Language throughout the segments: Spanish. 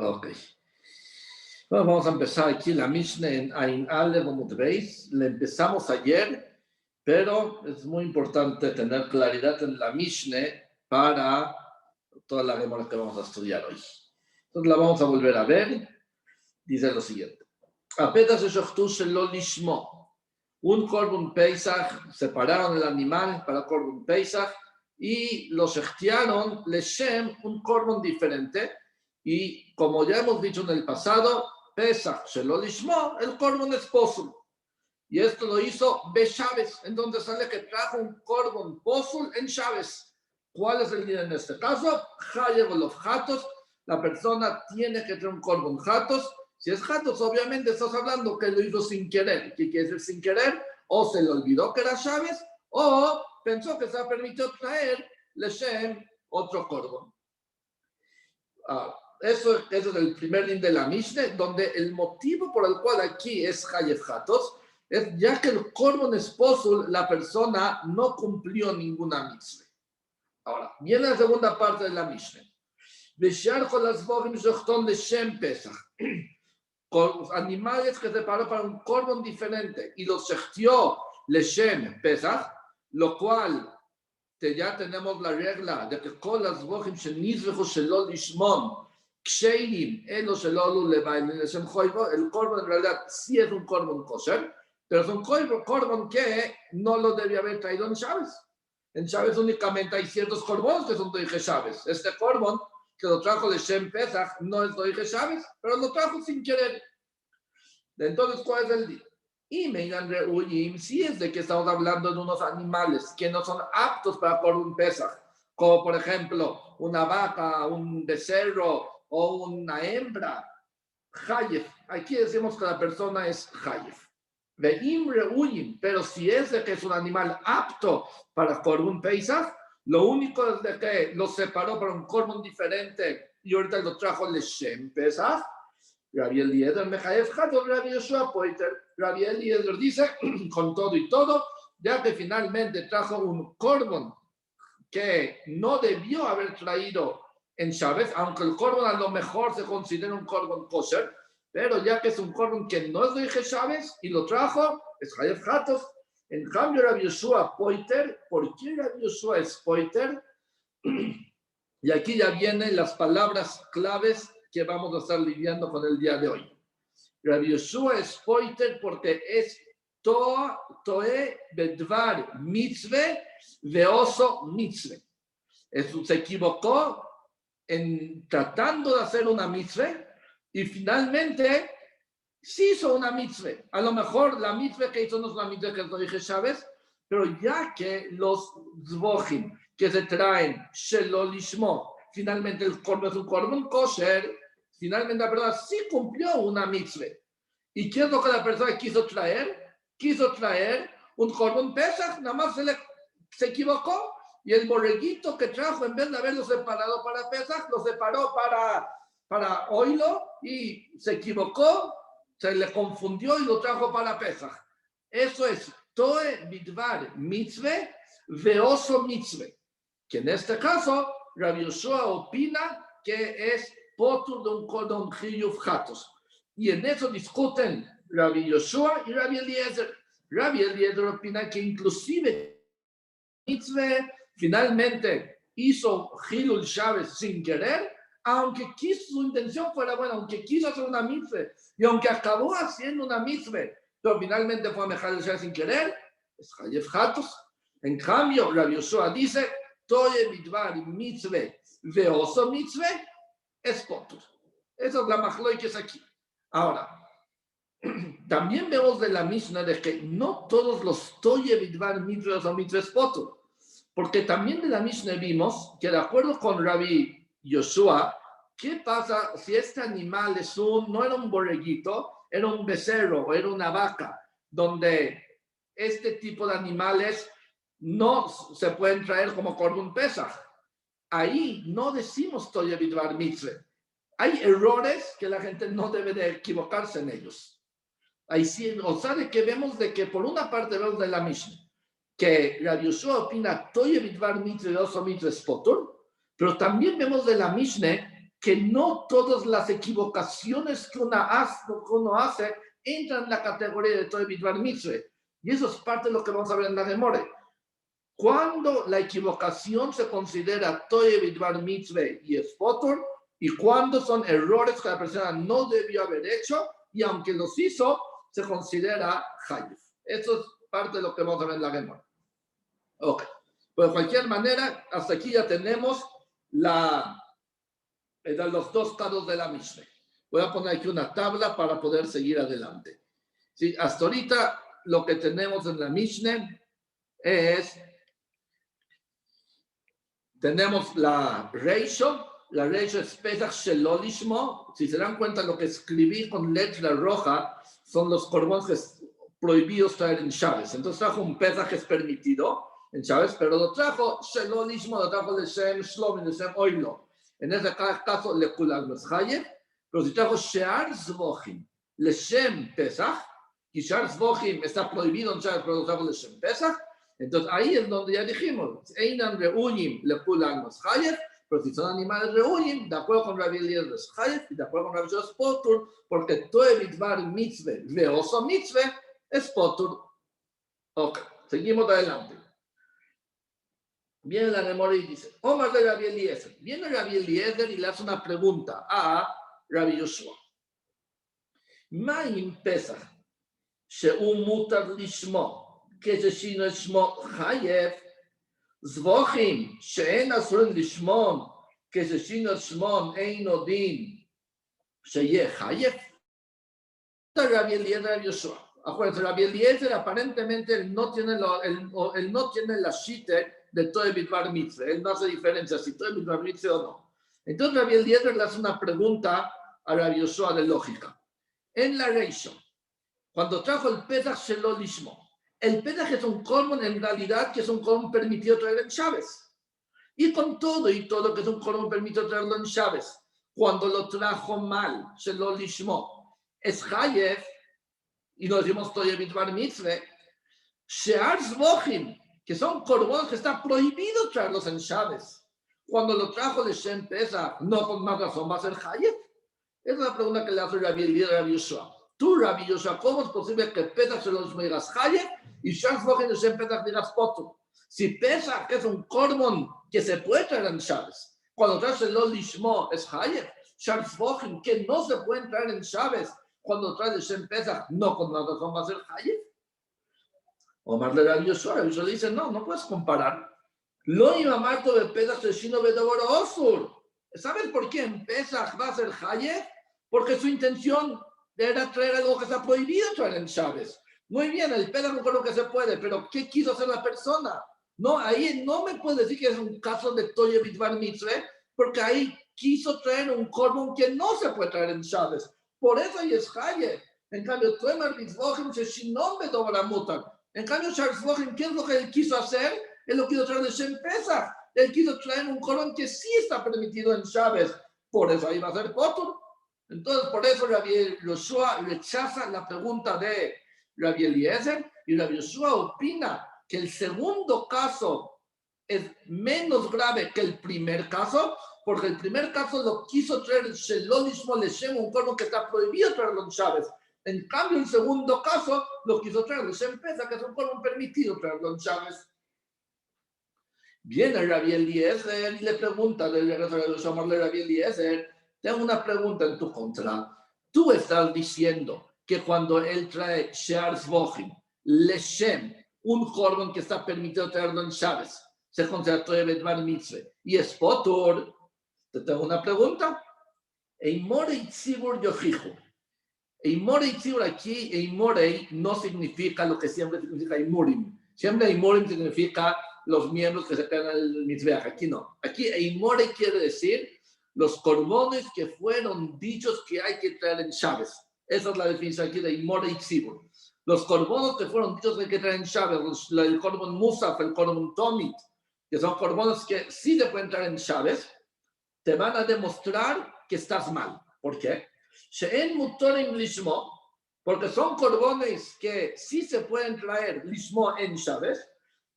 Ok. Bueno, vamos a empezar aquí la Mishnah en Ain Aleph Amud Beis. Le empezamos ayer, pero es muy importante tener claridad en la Mishnah para toda la Gemara que vamos a estudiar hoy. Entonces la vamos a volver a ver. Dice lo siguiente. Apenas shelo lishmo. Un Korban Pesach, separaron el animal para Korban Pesach y lo shechtiaron leshem, un Korban diferente. Y como ya hemos dicho en el pasado, Pesach shelo lishmo, el Korban es posul. Y esto lo hizo Beshaves, en donde sale que trajo un Korban posul en Shaves. ¿Cuál es el día en este caso? Chayev los Hatos. La persona tiene que traer un Korban Hatos. Si es Hatos, obviamente estás hablando que lo hizo sin querer. ¿Qué quiere decir sin querer? O se le olvidó que era Shaves, o pensó que se ha permitido traer Leshem otro Korban. Eso es el primer din de la Mishnah, donde el motivo por el cual aquí es Chayev Hatos es ya que el Korban es posul, la persona no cumplió ninguna mitzvah. Ahora, viene la segunda parte de la Mishnah. Con los animales que separó para un Korban diferente y los shechtió leshem Pesach, lo cual ya tenemos la regla de que con las bohim shenizvechu shelo lishmon ksheim elo shelo levain leshem choivo, el Korban en realidad sí es un Korban kosher, pero es un Korban que no lo debía haber traído en Shabbos. En Shabbos únicamente hay ciertos Korbanos que son doige Shabbos. Este Korban que lo trajo Leshem Pesach no es doige Shabbos, pero lo trajo sin querer. Entonces, ¿cuál es el día? Y me digan, si es de que estamos hablando de unos animales que no son aptos para Korban Pesach, como por ejemplo una vaca, un becerro o una hembra, Hayef. Aquí decimos que la persona es Hayef. Pero si es de que es un animal apto para Korban Pesach, lo único es de que lo separó para un Korban diferente y ahorita lo trajo Leshem Pesach. Rabbi Eliezer Mechayev Hatos, Rabbi Yoshua Poiter. Rabbi Eliezer dice, con todo y todo, ya que finalmente trajo un Korban que no debió haber traído en Shabbos, aunque el Korban a lo mejor se considera un Korban kosher, pero ya que es un Korban que no es de Shabbos y lo trajo, es Chayev Hatos. En cambio, Rabbi Yoshua Poiter, ¿por qué Rabbi Yoshua es Poiter? Y aquí ya vienen las palabras claves que vamos a estar lidiando con el día de hoy. Rabbi Yoshua es Poiter porque es Toe Bedvar Mitzvah Veoso Mitzvah. Se equivocó en tratando de hacer una mitzvah y finalmente sí hizo una mitzvah. A lo mejor la mitzvah que hizo no es una mitzvah que no dije Shabbos, pero ya que los zvochim que se traen shelo lishmo, finalmente el korban es un korban kosher, finalmente la persona sí cumplió una mitzvah. ¿Y qué es lo que la persona quiso traer? Quiso traer un korban pesach, nada más se equivocó. Y el borreguito que trajo, en vez de haberlo separado para Pesach, lo separó para oilo y se equivocó, se le confundió y lo trajo para Pesach. Eso es Toe Bidvar Mitzvah Veoso Mitzvah. Que en este caso, Rabbi Yoshua opina que es potur de un Korban Chiyuv Hatos. Y en eso discuten Rabbi Yoshua y Rabbi Eliezer. Rabbi Eliezer opina que inclusive mitzvah finalmente hizo Hilul Shabbos sin querer, aunque su intención fuera buena, aunque quiso hacer una mitzvah, y aunque acabó haciendo una mitzvah, pero finalmente fue a Mejal Shabbos sin querer, es Chayev Hatos. En cambio, Rabbi Yoshua dice, Toye Bidvar mitzvah, veoso mitzvah, es potur. Esa es la majloi que es aquí. Ahora, también vemos de la Mishnah de que no todos los Toye Bidvar mitzvah o mitzvah es potur. Porque también de la Mishnah vimos que de acuerdo con Rabbi Yoshua, ¿qué pasa si este animal no era un borreguito, era un becerro o era una vaca, donde este tipo de animales no se pueden traer como Korban Pesach? Ahí no decimos Toye Bidvar Mitzvah. Hay errores que la gente no debe de equivocarse en ellos. Ahí sí, o sea, de que vemos de que por una parte vemos de la Mishnah que Rabbi Yoshua opina Toye Bidvar Mitzvah Veoso Mitzvah es potur, pero también vemos de la Mishnah que no todas las equivocaciones que uno hace entran en la categoría de Toy Bidvar Mitzvah. Y eso es parte de lo que vamos a ver en la Gemore. Cuando la equivocación se considera Toy Bidvar Mitzvah y es Potur, y cuando son errores que la persona no debió haber hecho, y aunque los hizo, se considera Hayef. Eso es parte de lo que vamos a ver en la Gemore. Ok. Pues de cualquier manera, hasta aquí ya tenemos los dos casos de la Mishnah. Voy a poner aquí una tabla para poder seguir adelante. ¿Sí? Hasta ahorita lo que tenemos en la Mishnah es, tenemos la Reisho es Pesach Shelolishmo. Si se dan cuenta, lo que escribí con letra roja son los corbones prohibidos traer en Chávez. Entonces trajo un Pesach que es permitido en Chávez, pero lo trajo Shelolishmo, lo trajo Leshem Shlomi, Leshem Oilo. En ese caso, le Kulag Meshayev, pero si trajo Shear Zvochim, Leshem Pesach, y Shear Zvochim está prohibido en Chávez, pero lo trajo Leshem Pesach, entonces ahí es donde ya dijimos, Einan Reunim le Kulag Meshayev, pero si son animales Reunim, de acuerdo con Rabbi Eliezer es Hayef, y de acuerdo con Rabbi Eliezer es Potur, porque Toe Bidvar Mitzvah, Veoso Mitzvah, es Potur. Ok, seguimos adelante. Viene la Gemora y dice, Omar de Rabbi Eliezer. Viene Rabbi Eliezer y le hace una pregunta a Rabbi Yoshua. Ma'im Pesach, she'u mutar lishmo, כששינו את שמו חייב, זבוכים שאין אסורים לשמון, כששינו את שמון אינו דין, שיהיה חייב. Rabbi Eliezer, Rabbi Yoshua. Acuérdense, Rabbi Eliezer aparentemente él no tiene la shite de Toe Bidvar Mitzvah. Él no hace diferencia si Toe Bidvar Mitzvah o no. Entonces Rabbi Eliezer le hace una pregunta a Rabbi Yoshua de lógica. En la Reisha, cuando trajo el Pesach Shelolishmo, el Pesach es un korban en realidad que es un korban permitido traer en Chávez. Y con todo que es un korban permitido traerlo en Chávez, cuando lo trajo mal, Shelolishmo, es Hayef, y nos decimos Toye Bidvar Mitzvah, Shear Zvochim, que son korbanos que está prohibido traerlos en Chávez. Cuando lo trajo de Shem Pesach, no con más razón va a ser Hayef. Esa es la pregunta que le hace Rabbi Eliezer a Rabbi Yoshua. Tú, Rabbi Yoshua, ¿cómo es posible que Pesach se los digas Hayef y Shear Zvochim de Shem Pesach digas Potur? Si Pesach es un korban que se puede traer en Chávez, cuando trae el Lishmo es Hayef, Shear Zvochim que no se pueden traer en Chávez, cuando trae de Shem Pesach, no con más razón va a ser Hayef. Omar le Rabbi Yoshua le dice, no puedes comparar. Lo iba marto de Pesach de Shino Bedoboro Osur. ¿Sabes por qué en Pesach va a ser Hayef? Porque su intención era traer algo que está prohibido traer en Chávez. Muy bien, el Pesach no creo que se puede, pero ¿qué quiso hacer la persona? No, ahí no me puede decir que es un caso de Toye Bidvar Mitzvah, porque ahí quiso traer un korban que no se puede traer en Chávez. Por eso ahí es Hayef. En cambio, Toemar Mitzvochim se Shinon Bedoboro Mutar. En cambio, Charles Bogen, ¿qué es lo que él quiso hacer? Él lo quiso traer de Shem Pesach. Él quiso traer un korban que sí está permitido en Chávez. Por eso ahí va a ser Potur. Entonces, por eso Rabbi Yoshua rechaza la pregunta de Rabbi Eliezer y Rabbi Yoshua opina que el segundo caso es menos grave que el primer caso, porque el primer caso lo quiso traer el Shelolishmo Leshem, un korban que está prohibido traerlo en Chávez. En cambio, en segundo caso, lo quiso traer de Shem Pesach, que es un korban permitido traerlo en Chávez. Viene Rabbi Eliezer y le pregunta, Rabbi Eliezer, tengo una pregunta en tu contra. Tú estás diciendo que cuando él trae Shear Zvochim, Leshem, un korban que está permitido traerlo en Chávez, se considera Toye Bidvar Mitzvah, y es Potur. Te tengo una pregunta. Eimorei Tzibur Yochichu. Eimorei Tzibur aquí, Eimorei no significa lo que siempre significa Eimurim. Siempre Eimurim significa los miembros que se quedan en el Mitzvah. Aquí no. Aquí Eimorei quiere decir los korbanos que fueron dichos que hay que traer en Chávez. Esa es la definición aquí de Eimorei Tzibur. Los korbanos que fueron dichos que hay que traer en Chávez, el korban Musaf, el korban Tomit, que son korbanos que sí se pueden traer en Chávez, te van a demostrar que estás mal. ¿Por qué? She'en mutorim lishmo, porque son korbanos que sí se pueden traer lishmo en Chávez,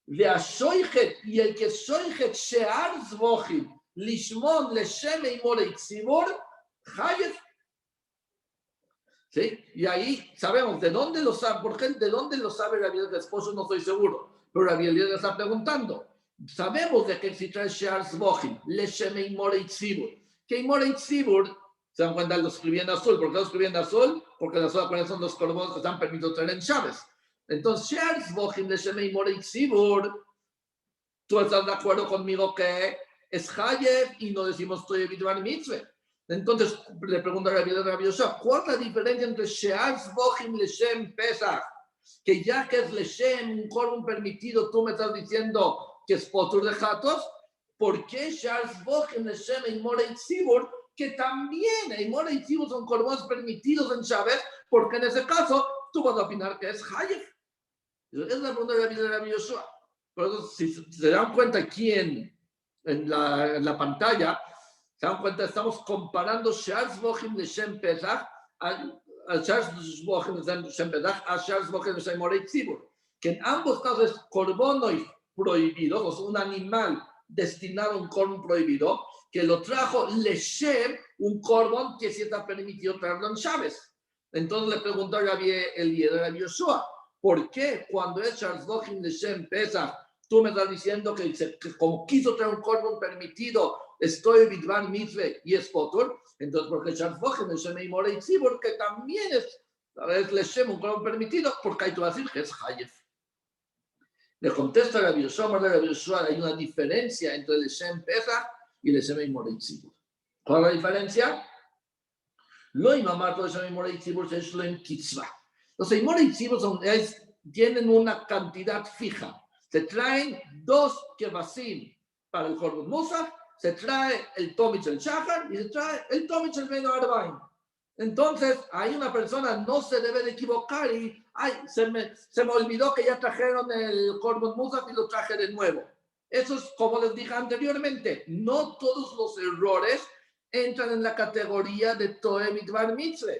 y el que shoichet shear zvochim, Lishmon, Leshem, Imore, Itzibor, Hayef. ¿Sí? Y ahí sabemos de dónde lo sabe, porque de dónde lo sabe Rabbi Eliezer, esposo no estoy seguro, pero Rabbi Eliezer está preguntando. Sabemos de que si trae Shear Zbochim, Leshem, Imore, Itzibor, que Imore, Itzibor, se dan cuenta, lo escribí en azul. ¿Por qué lo escribí en azul? Porque las otras son los corbanos que están permitidos traer en Chávez. Entonces, Shear Zbochim, Leshem, Imore, Itzibor, tú estás de acuerdo conmigo que es Hayev y no decimos Toye Bidvar Mitzvah. Entonces le pregunto a Rabbi Yoshua, ¿cuál es la diferencia entre Shear Zbochim Leshem Pesach? Que ya que es Leshem, un corban permitido, tú me estás diciendo que es Potur de Jatos. ¿Por qué Shear Zbochim Leshem y More Itzibur? Que también hay More Itzibur son corbanos permitidos en Shabbat, porque en ese caso tú vas a opinar que es Hayev. Es la pregunta de Rabbi Yoshua. Por eso, si se dan cuenta aquí en la pantalla, se dan cuenta, estamos comparando Shear Zbochim Leshem Pesach a Shear Zbochim Leshem Pesach a Shear Zbochim Leshem More Itzibur, que en ambos casos es corbonos prohibidos, o sea, un animal destinado a un corbón prohibido, que lo trajo Leshem, un corbón que sí está permitido traerlo en Shabbat. Entonces le preguntó a Rabbi Eliezer, a Rabbi Yoshua, ¿por qué cuando es Shear Zbochim Leshem Pesach tú me estás diciendo que como quiso traer un corbón permitido, estoy Bidvar Mitzvah y es Potur? Entonces, porque Shear Zbochim Leshem y More Itzibur, que también es Leshem, un corbón permitido, porque hay que decir que es Hayef. Le contesta a Rabbi Yoshua, hay una diferencia entre Leshem Pesach y Leshem y More Itzibur. ¿Cuál es la diferencia? Lo imamar todo Leshem y More Itzibur es lo en Kitzvah. Los More Itzibur tienen una cantidad fija. Se traen 2 kebasim para el Korban Musaf, se trae el Tomich el Shachar y se trae el Tomich el Beno Arbaim. Entonces, ahí una persona no se debe de equivocar y se me olvidó que ya trajeron el Korban Musaf y lo traje de nuevo. Eso es como les dije anteriormente, no todos los errores entran en la categoría de Toeh Bidvar Mitzvah.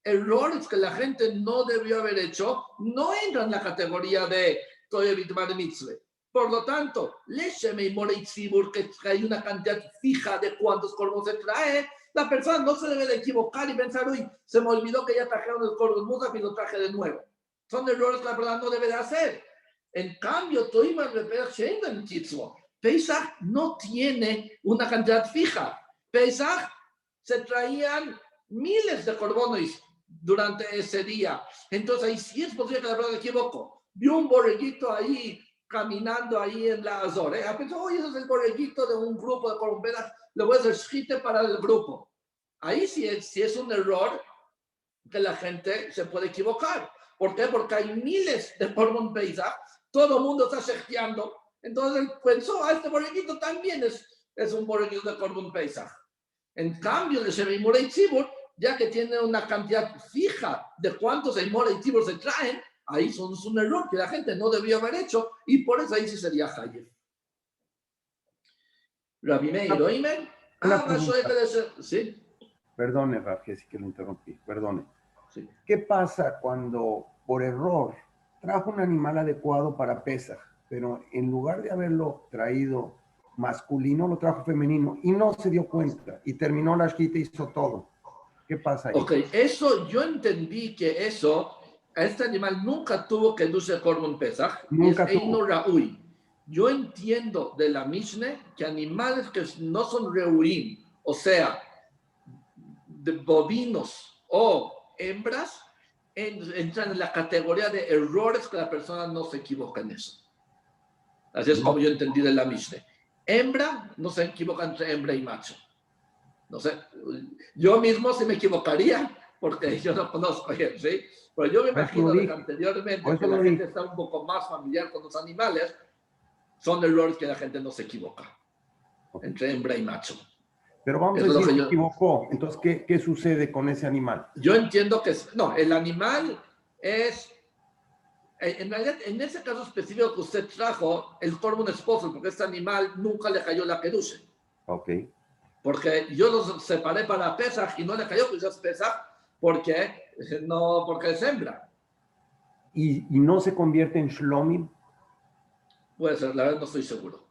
Errores que la gente no debió haber hecho no entran en la categoría de Toye Bidvar Mitzvah. Por lo tanto, Leshem y More Itzibur, que hay una cantidad fija de cuántos corbanos se trae, la persona no se debe de equivocar y pensar, uy, se me olvidó que ya trajeron el Korban Musaf y lo traje de nuevo. Son errores que la persona no debe de hacer. En cambio, Pesach no tiene una cantidad fija. Pesach se traían miles de corbanos durante ese día. Entonces, ahí sí es posible que la persona se equivoque. Vio un borreguito ahí caminando ahí en la Azor. Pensó, oye, ese es el borreguito de un grupo de corumperas, le voy a hacer shite para el grupo. Ahí sí es un error que la gente se puede equivocar. ¿Por qué? Porque hay miles de Korban Pesach, todo el mundo está shechteando. Entonces él pensó, este borreguito también es un borreguito de Korban Pesach. En cambio, el Leshem y More Itzibur, ya que tiene una cantidad fija de cuántos More Itzibur se traen, ahí es un error que la gente no debió haber hecho y por eso ahí sí sería Hayef. Rabbi Meir, ¿oíme? ¿Sí? Perdone, Raf, que sí que lo interrumpí, perdone. Sí. ¿Qué pasa cuando por error trajo un animal adecuado para Pesach, pero en lugar de haberlo traído masculino, lo trajo femenino y no se dio cuenta y terminó la shkita y hizo todo? ¿Qué pasa ahí? Ok, eso yo entendí que este animal nunca tuvo que dulce Korban Pesach. Nunca y es tuvo. Eino Raúl. Yo entiendo de la Mishneh que animales que no son Reuim, o sea, de bovinos o hembras, entran en la categoría de errores que la persona no se equivoca en eso. Así es como yo entendí de la Mishneh. Hembra no se equivoca entre hembra y macho. No sé, yo mismo sí me equivocaría, porque yo no conozco bien, ¿sí? Pero yo me imagino que anteriormente que la gente está un poco más familiar con los animales, son errores que la gente no se equivoca entre hembra y macho. Pero vamos a decir que se equivocó. Entonces, ¿qué sucede con ese animal? Yo entiendo que no, el animal es, en realidad, en ese caso específico que usted trajo, el Korban esposo, porque este animal nunca le cayó la kedusha. Ok. Porque yo los separé para Pesach y no le cayó, pues ya es Pesach, porque es hembra. ¿Y no se convierte en Shlomim? Puede ser, la verdad no estoy seguro.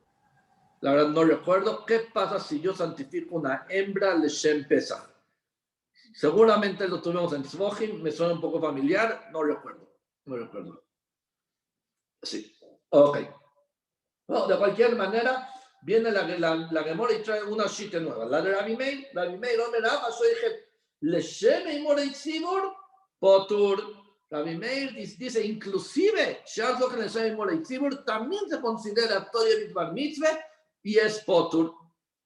La verdad no recuerdo. ¿Qué pasa si yo santifico una hembra Leshem Pesach? Seguramente lo tuvimos en Tzvochim, me suena un poco familiar, no recuerdo. Sí, ok. Bueno, de cualquier manera, viene la Gemora y trae una shita nueva. La de Rabbi Meir, soy Leshem y Morei Tzibur, Potur. Rabbi Meir dice, inclusive, Shazok Leshem y Morei Tzibur también se considera Toye Mitbar Mitzvah y es Potur.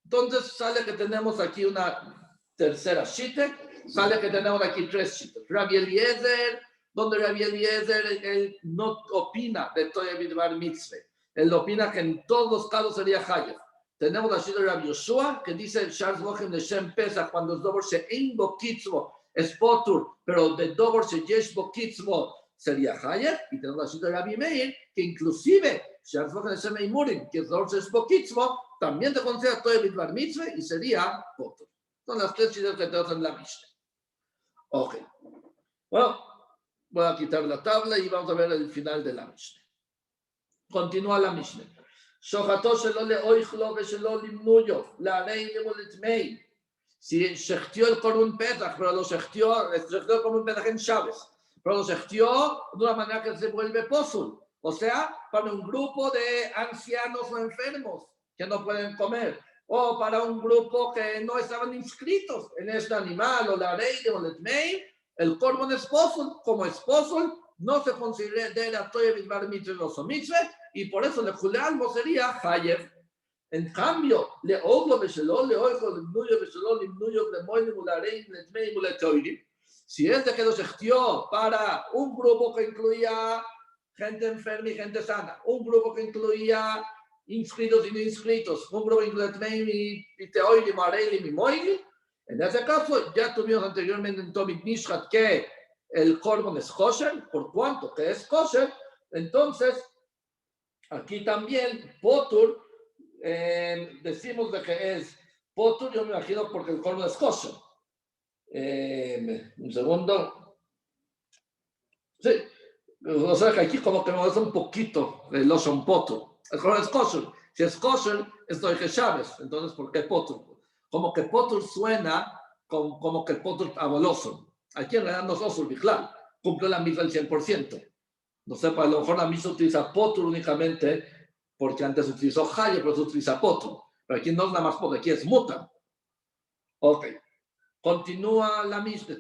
Entonces sale que tenemos aquí una tercera shita, sale que tenemos aquí tres shitas. Rabbi Eliezer, donde Rabbi Eliezer él no opina de Toye Mitbar Mitzvah. Él opina que en todos los casos sería Hayef. Tenemos la shita de Rabbi Yoshua, que dice Shars Bochem de Shem Pesach, cuando es Dobor She'ein Bo Kitzvo, es Potur, pero de Dobor She'yesh Bo Kitzvo sería Hayef. Y tenemos la shita de Rabbi Meir, que inclusive Shars Bochem de Shem Eimurim, que es Dobor She'yesh Bo Kitzvo, también te considera Toye Mitbar Mitzvah y sería Potur. Son las tres shitas que tenemos en la Mishnah. Ok. Bueno, voy a quitar la tabla y vamos a ver el final de la Mishnah. Continúa la Mishnah. Si shechtió el Korban Pesach, pero lo shechtió el Korban Pesach en Shabbos, pero lo shechtió de una manera que se vuelve posul, o sea, para un grupo de ancianos o enfermos que no pueden comer, o para un grupo que no estaban inscritos en este animal, o la rey de Moletmei, el Korban es posul, como es posul, no se considera Toye Mitbar Mitzvah o Mitzvah, y por eso le Julialmo sería Hayef. En cambio, le Oglo Beshelol, le Oijo, le Nuyo Beshelol, le Nuyo, le Moilim, le Rein, le Tmei, le Toirim. Si es de que lo shechtió para un grupo que incluía gente enferma y gente sana, un grupo que incluía inscritos y no inscritos, un grupo que incluía Tmei, y Teoirim, Areilim y Moilim, en ese caso, ya tuvimos anteriormente en Tomit Nishchat que el Korban es kosher, por cuanto que es kosher, entonces aquí también Potur, decimos de que es Potur, yo me imagino porque el Korban es kosher. Un segundo. Sí, o sea que aquí como que me hace un poquito el Loshon Potur. El Korban es kosher. Si es kosher, estoy que Shabbos. Entonces, ¿por qué Potur? Como que Potur suena como que Potur aboloso. Aquí en realidad no es Osur Bichlal, cumple la misma al 100%. No sé, a lo mejor la misma utiliza Potur únicamente porque antes utilizó Hayef, pero se utiliza Potur. Pero aquí no es nada más porque aquí es Muta. Ok. Continúa la misma.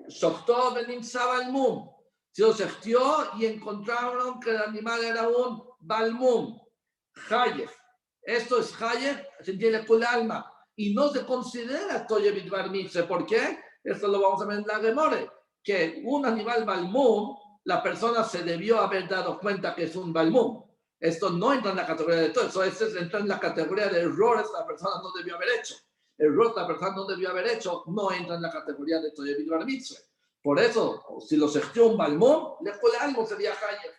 Shochtó benim Sabalmum. Se lo shechtió y encontraron que el animal era un Balmum. Hayef. Esto es Hayef, se entiende con el alma. Y no se considera Toye Mitbar Mitzvah. ¿Por qué? Esto lo vamos a ver en la Gemore, que un animal balmum, la persona se debió haber dado cuenta que es un balmum. Esto no entra en la categoría de todo, eso entra en la categoría de errores que la persona no debió haber hecho. Error que la persona no debió haber hecho no entra en la categoría de Toye Mitbar Mitzvah. Por eso, si lo shechtió un balmum, le pone algo, sería Hayef.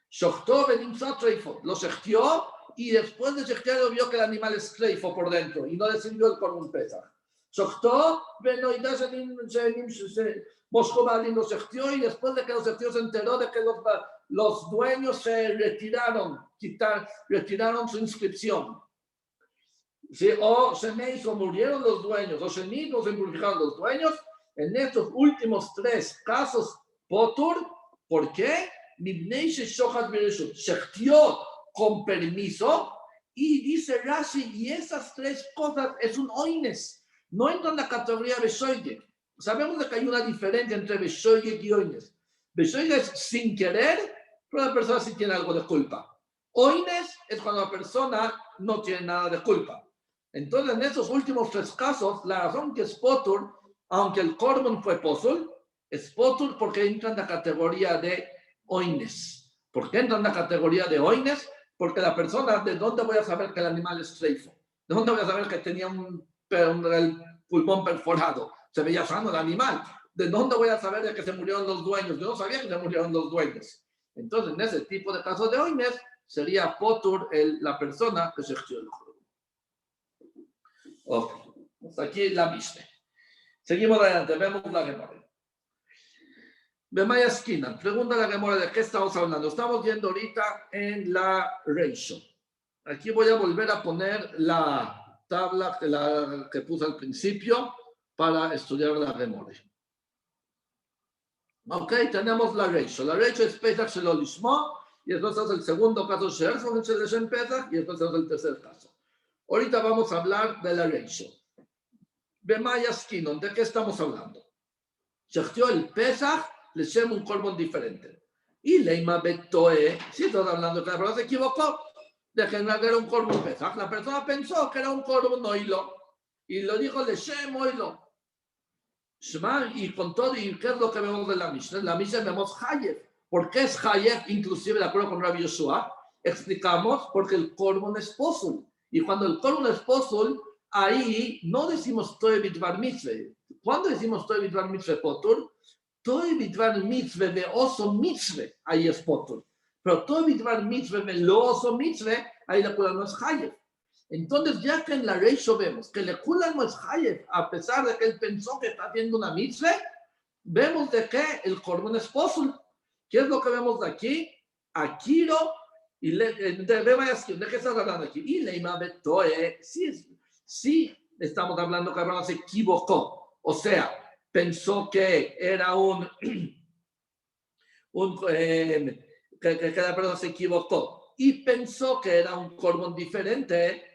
Shochtó benim Sotreifo, lo shechtió y después de shechtearlo vio que el animal es treifo por dentro y no le sirvió el Korban Pesach. Shochtó, Moscovalin lo shechtió y después de que lo shechtió se enteró de que los dueños se retiraron su inscripción. ¿Sí? O Shemeis, murieron los dueños, o Shemit, se impurificaron los dueños. En estos últimos tres casos, Potur, ¿por qué? Shechtió con permiso y dice Rashi, y esas tres cosas es un oines, no entra en la categoría de Beshoyek. Sabemos que hay una diferencia entre Beshoyek y oines. Beshoyek es sin querer, pero la persona sí tiene algo de culpa. Oines es cuando la persona no tiene nada de culpa. Entonces, en esos últimos tres casos, la razón que es Potur, aunque el Korban fue Posul, es Potur porque entra en la categoría de oines. ¿Por qué entra en la categoría de oines? Porque la persona, ¿de dónde voy a saber que el animal es treifo? ¿De dónde voy a saber que tenía el pulmón perforado? Se veía sano el animal. ¿De dónde voy a saber de que se murieron los dueños? Yo no sabía que se murieron los dueños. Entonces, en ese tipo de casos de oines, sería Potur la persona que se gestió el juego. Ok, hasta aquí la Mishnah. Seguimos adelante, vemos la Gemara. Bemaya esquina, pregunta la Gemara de qué estamos hablando. Estamos viendo ahorita en la Reisho. Aquí voy a volver a poner la tabla que puse al principio para estudiar la memoria. Ok, tenemos la ratio. La ratio es Pesach Shelo Lishmo, y entonces el segundo caso es She'er Tzvachim Shel Shem Pesach, y entonces el tercer caso. Ahorita vamos a hablar de la ratio. Bemaya Skinon, ¿de qué estamos hablando? Shechtió el Pesach, le llama un corbón diferente. Y Leima Betoe, si estás hablando que la persona se equivocó, de que no era un corbón Pesach, la persona pensó que era un corbón oilo, y lo dijo le Shem oilo. Shema, y con todo, ¿y qué es lo que vemos de la Mishnah? En la Mishnah vemos Hayef. ¿Por qué es Hayef? Inclusive, de acuerdo con Rabbi Yoshua, explicamos porque el corbón es posul. Y cuando el corbón es posul, ahí no decimos Toe Bidvar Mitzvah. ¿Cuándo decimos Toe Bidvar Mitzvah Potur? Toe Bidvar Mitzvah de oso Mitzvah, ahí es Potur. Pero Toe Bidvar Mitzvah de lo oso Mitzvah, ahí la Kula no es Hayef. Entonces, ya que en la Reisho vemos que le Kula no es Hayef, a pesar de que él pensó que está haciendo una mitzvah, vemos de que el corbón es posul. ¿Qué es lo que vemos de aquí? Akiro, y ¿de qué estás hablando aquí? Y Leima Betoe, sí estamos hablando que Abraham se equivocó. O sea, pensó que era que la persona se equivocó y pensó que era un corbón diferente.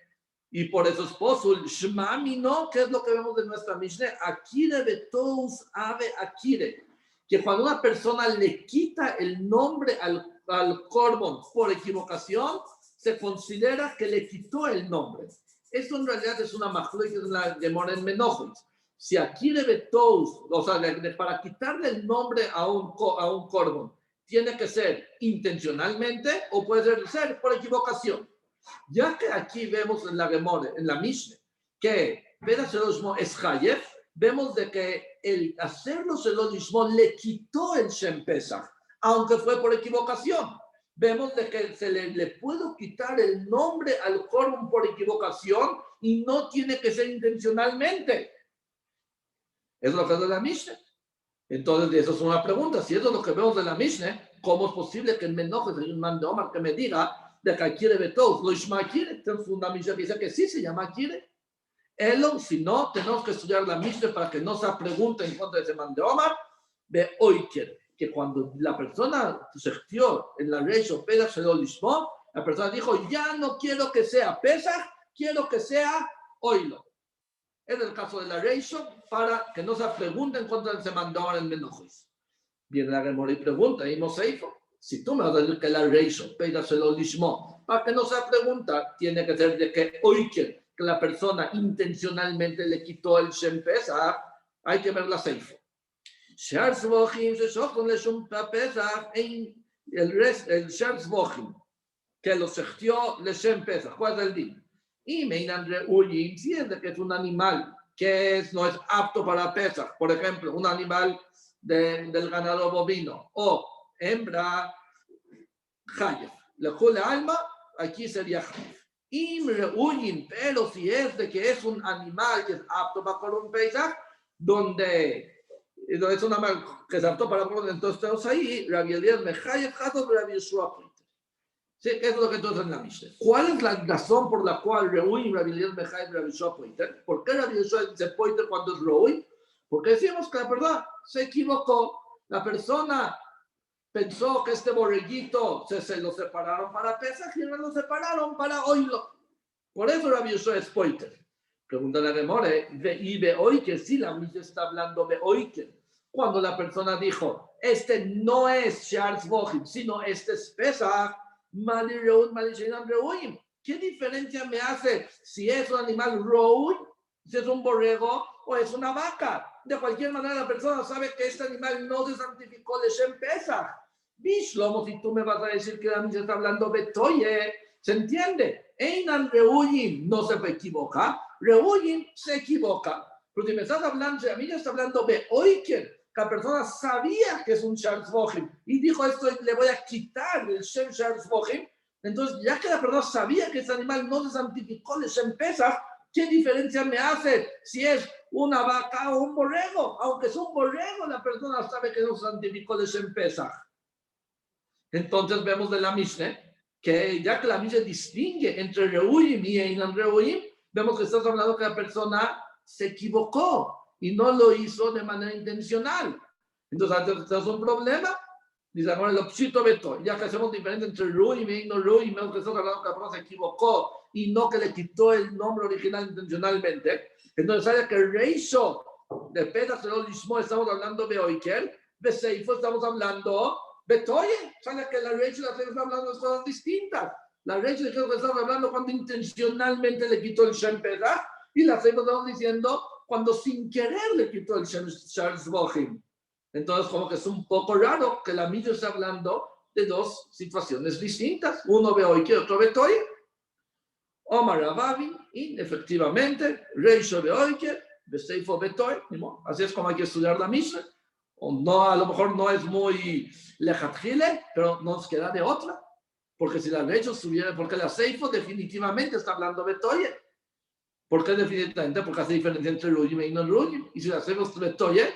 Y por eso es posul, Shmami no, que es lo que vemos de nuestra Mishnah, Akire Betous Ave Akire, que cuando una persona le quita el nombre al corbón por equivocación, se considera que le quitó el nombre. Esto en realidad es una majloik, es una demora en Menojos. Si Akire Betous, o sea, para quitarle el nombre a un corbón, tiene que ser intencionalmente o puede ser por equivocación. Ya que aquí vemos en la Gemora, en la Mishnah, que Pedach Shelo es Hayef, vemos de que el hacerlo Shelo Lishmo le quitó el Shem Pesach, aunque fue por equivocación. Vemos de que le puedo quitar el nombre al corbón por equivocación y no tiene que ser intencionalmente. Es lo que es de la Mishnah. Entonces, eso es una pregunta. Si eso es lo que vemos de la Mishnah, ¿cómo es posible que en Menojos hay un man de Omar que me diga de que Akire Betou, lo Ishma Akire? Tenemos una Mishnah que dice que sí se llama Akire. Elo, si no, tenemos que estudiar la Mishnah para que no se pregunte en contra de ese man de Omar, de Oiker, que cuando la persona se gestió en la Reisho Pedach Shelo Lishmo, la persona dijo, ya no quiero que sea Pesach, quiero que sea Oilo. Es el caso de la Reisho, para que no se pregunten en contra de ese man de Omar en Menojos. Viene la Gemora y pregunta, y Moseifo, si tú me vas a decir que la Reisho, Pedach Shelo Lishmo, para que no se pregunta, tiene que ser de que Oiker, que la persona intencionalmente le quitó el Shem Pesach, hay que ver la Seifo. She'er Tzvachim sheshochem leshum Pesach, el She'er Tzvachim, que lo sechtió Shem Pesach, ¿cuál es el din? Y Meinan Reuyim, si es de que es un animal que no es apto para Pesach, por ejemplo, un animal del ganado bovino, o hembra Hayef, le jule alma, aquí sería Hayef. Pero si es de que es un animal que es apto para un Pesach, donde es un animal que es apto para comer, entonces tenemos ahí Rabbi Eliezer Mechayef Hatot Rabbi Yeshua Poiter. Sí, eso es lo que entonces en la Mishnah. ¿Cuál es la razón por la cual Reui, Rabbi Eliezer Mechayef Rabbi Yeshua Poiter? ¿Por qué Rabbi Yeshua dice Poiter cuando es Reui? Porque decimos que la verdad se equivocó. La persona pensó que este borreguito se lo separaron para Pesach y no lo separaron para oilo. Por eso Rabbi Yeshua es Poiter. Pregunta la Gemora, y de Oiker, si la Mishnah está hablando de Oiker. Cuando la persona dijo, este no es She'er Tzvachim, sino este es Pesach, ¿qué diferencia me hace si es un animal Roui, si es un borrego o es una vaca? De cualquier manera la persona sabe que este animal no se santificó de Shem Pesach. Bishlomo, si tú me vas a decir que la Mishnah está hablando de Toye, ¿se entiende? Einan Reuyim no se equivoca, Reuyim se equivoca. Pero si me estás hablando, a mí ya está hablando de Oiker, que la persona sabía que es un She'er Tzvachim y dijo esto, le voy a quitar el Shem She'er Tzvachim. Entonces, ya que la persona sabía que ese animal no se santificó de Shem Pesach, ¿qué diferencia me hace si es una vaca o un borrego? Aunque es un borrego, la persona sabe que no se santificó de Shem Pesach. Entonces vemos de la Mishnah que ya que la Mishnah distingue entre Reuyim y Einan Reuyim, vemos que estás hablando que la persona se equivocó y no lo hizo de manera intencional. Entonces, antes es un problema. Dice, bueno, el opsito veto, ya que hacemos diferencia entre Reuyim y Einan Reuyim, vemos que estás hablando que la persona se equivocó y no que le quitó el nombre original intencionalmente. Entonces, sabe que el reisho de Pesach Lo Lishmo estamos hablando de Oiker, de Seifo estamos hablando de Toye. Sabe que la reisho y la Seifo están hablando de cosas distintas. La reisho dijeron que estamos hablando cuando intencionalmente le quitó el Shem Pesach, y la Seifo estamos diciendo cuando sin querer le quitó el Shem Shvochim. Entonces, como que es un poco raro que la Mishnah está hablando de dos situaciones distintas. Uno ve Oiker, otro ve Toye. Omar Rabavi, y efectivamente, Reisho de Oiker, de Seifo de Toye. Así es como hay que estudiar la Mishnah. O no, a lo mejor no es muy lejatjile, pero nos queda de otra. Porque si la Reisho estuviera, porque la Seifo definitivamente está hablando de Toye. ¿Por qué definitivamente? Porque hace diferencia entre Ruyim y no Ruyim. Y si la Seifo es de Toye,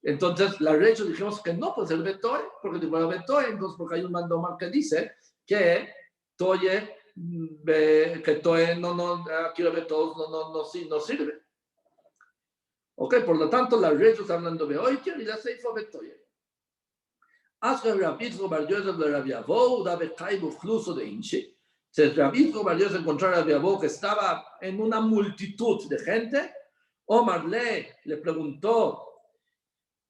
entonces la Reisho dijimos que no puede ser de Toye, porque si fuera de Toye, entonces porque hay un mandomar que dice que Toye, que Toye aquí lo ve todos, no sirve. Ok, por lo tanto, la Reisho está hablando de Oiker y la Seifo de Toye. Asher Rabitro Bar Yosef de Rabbi Avou, da Bekaibu Fluso de Inche. Si Rabitro Bar Yosef encontró a Rabbi Avou que estaba en una multitud de gente, Omar le preguntó,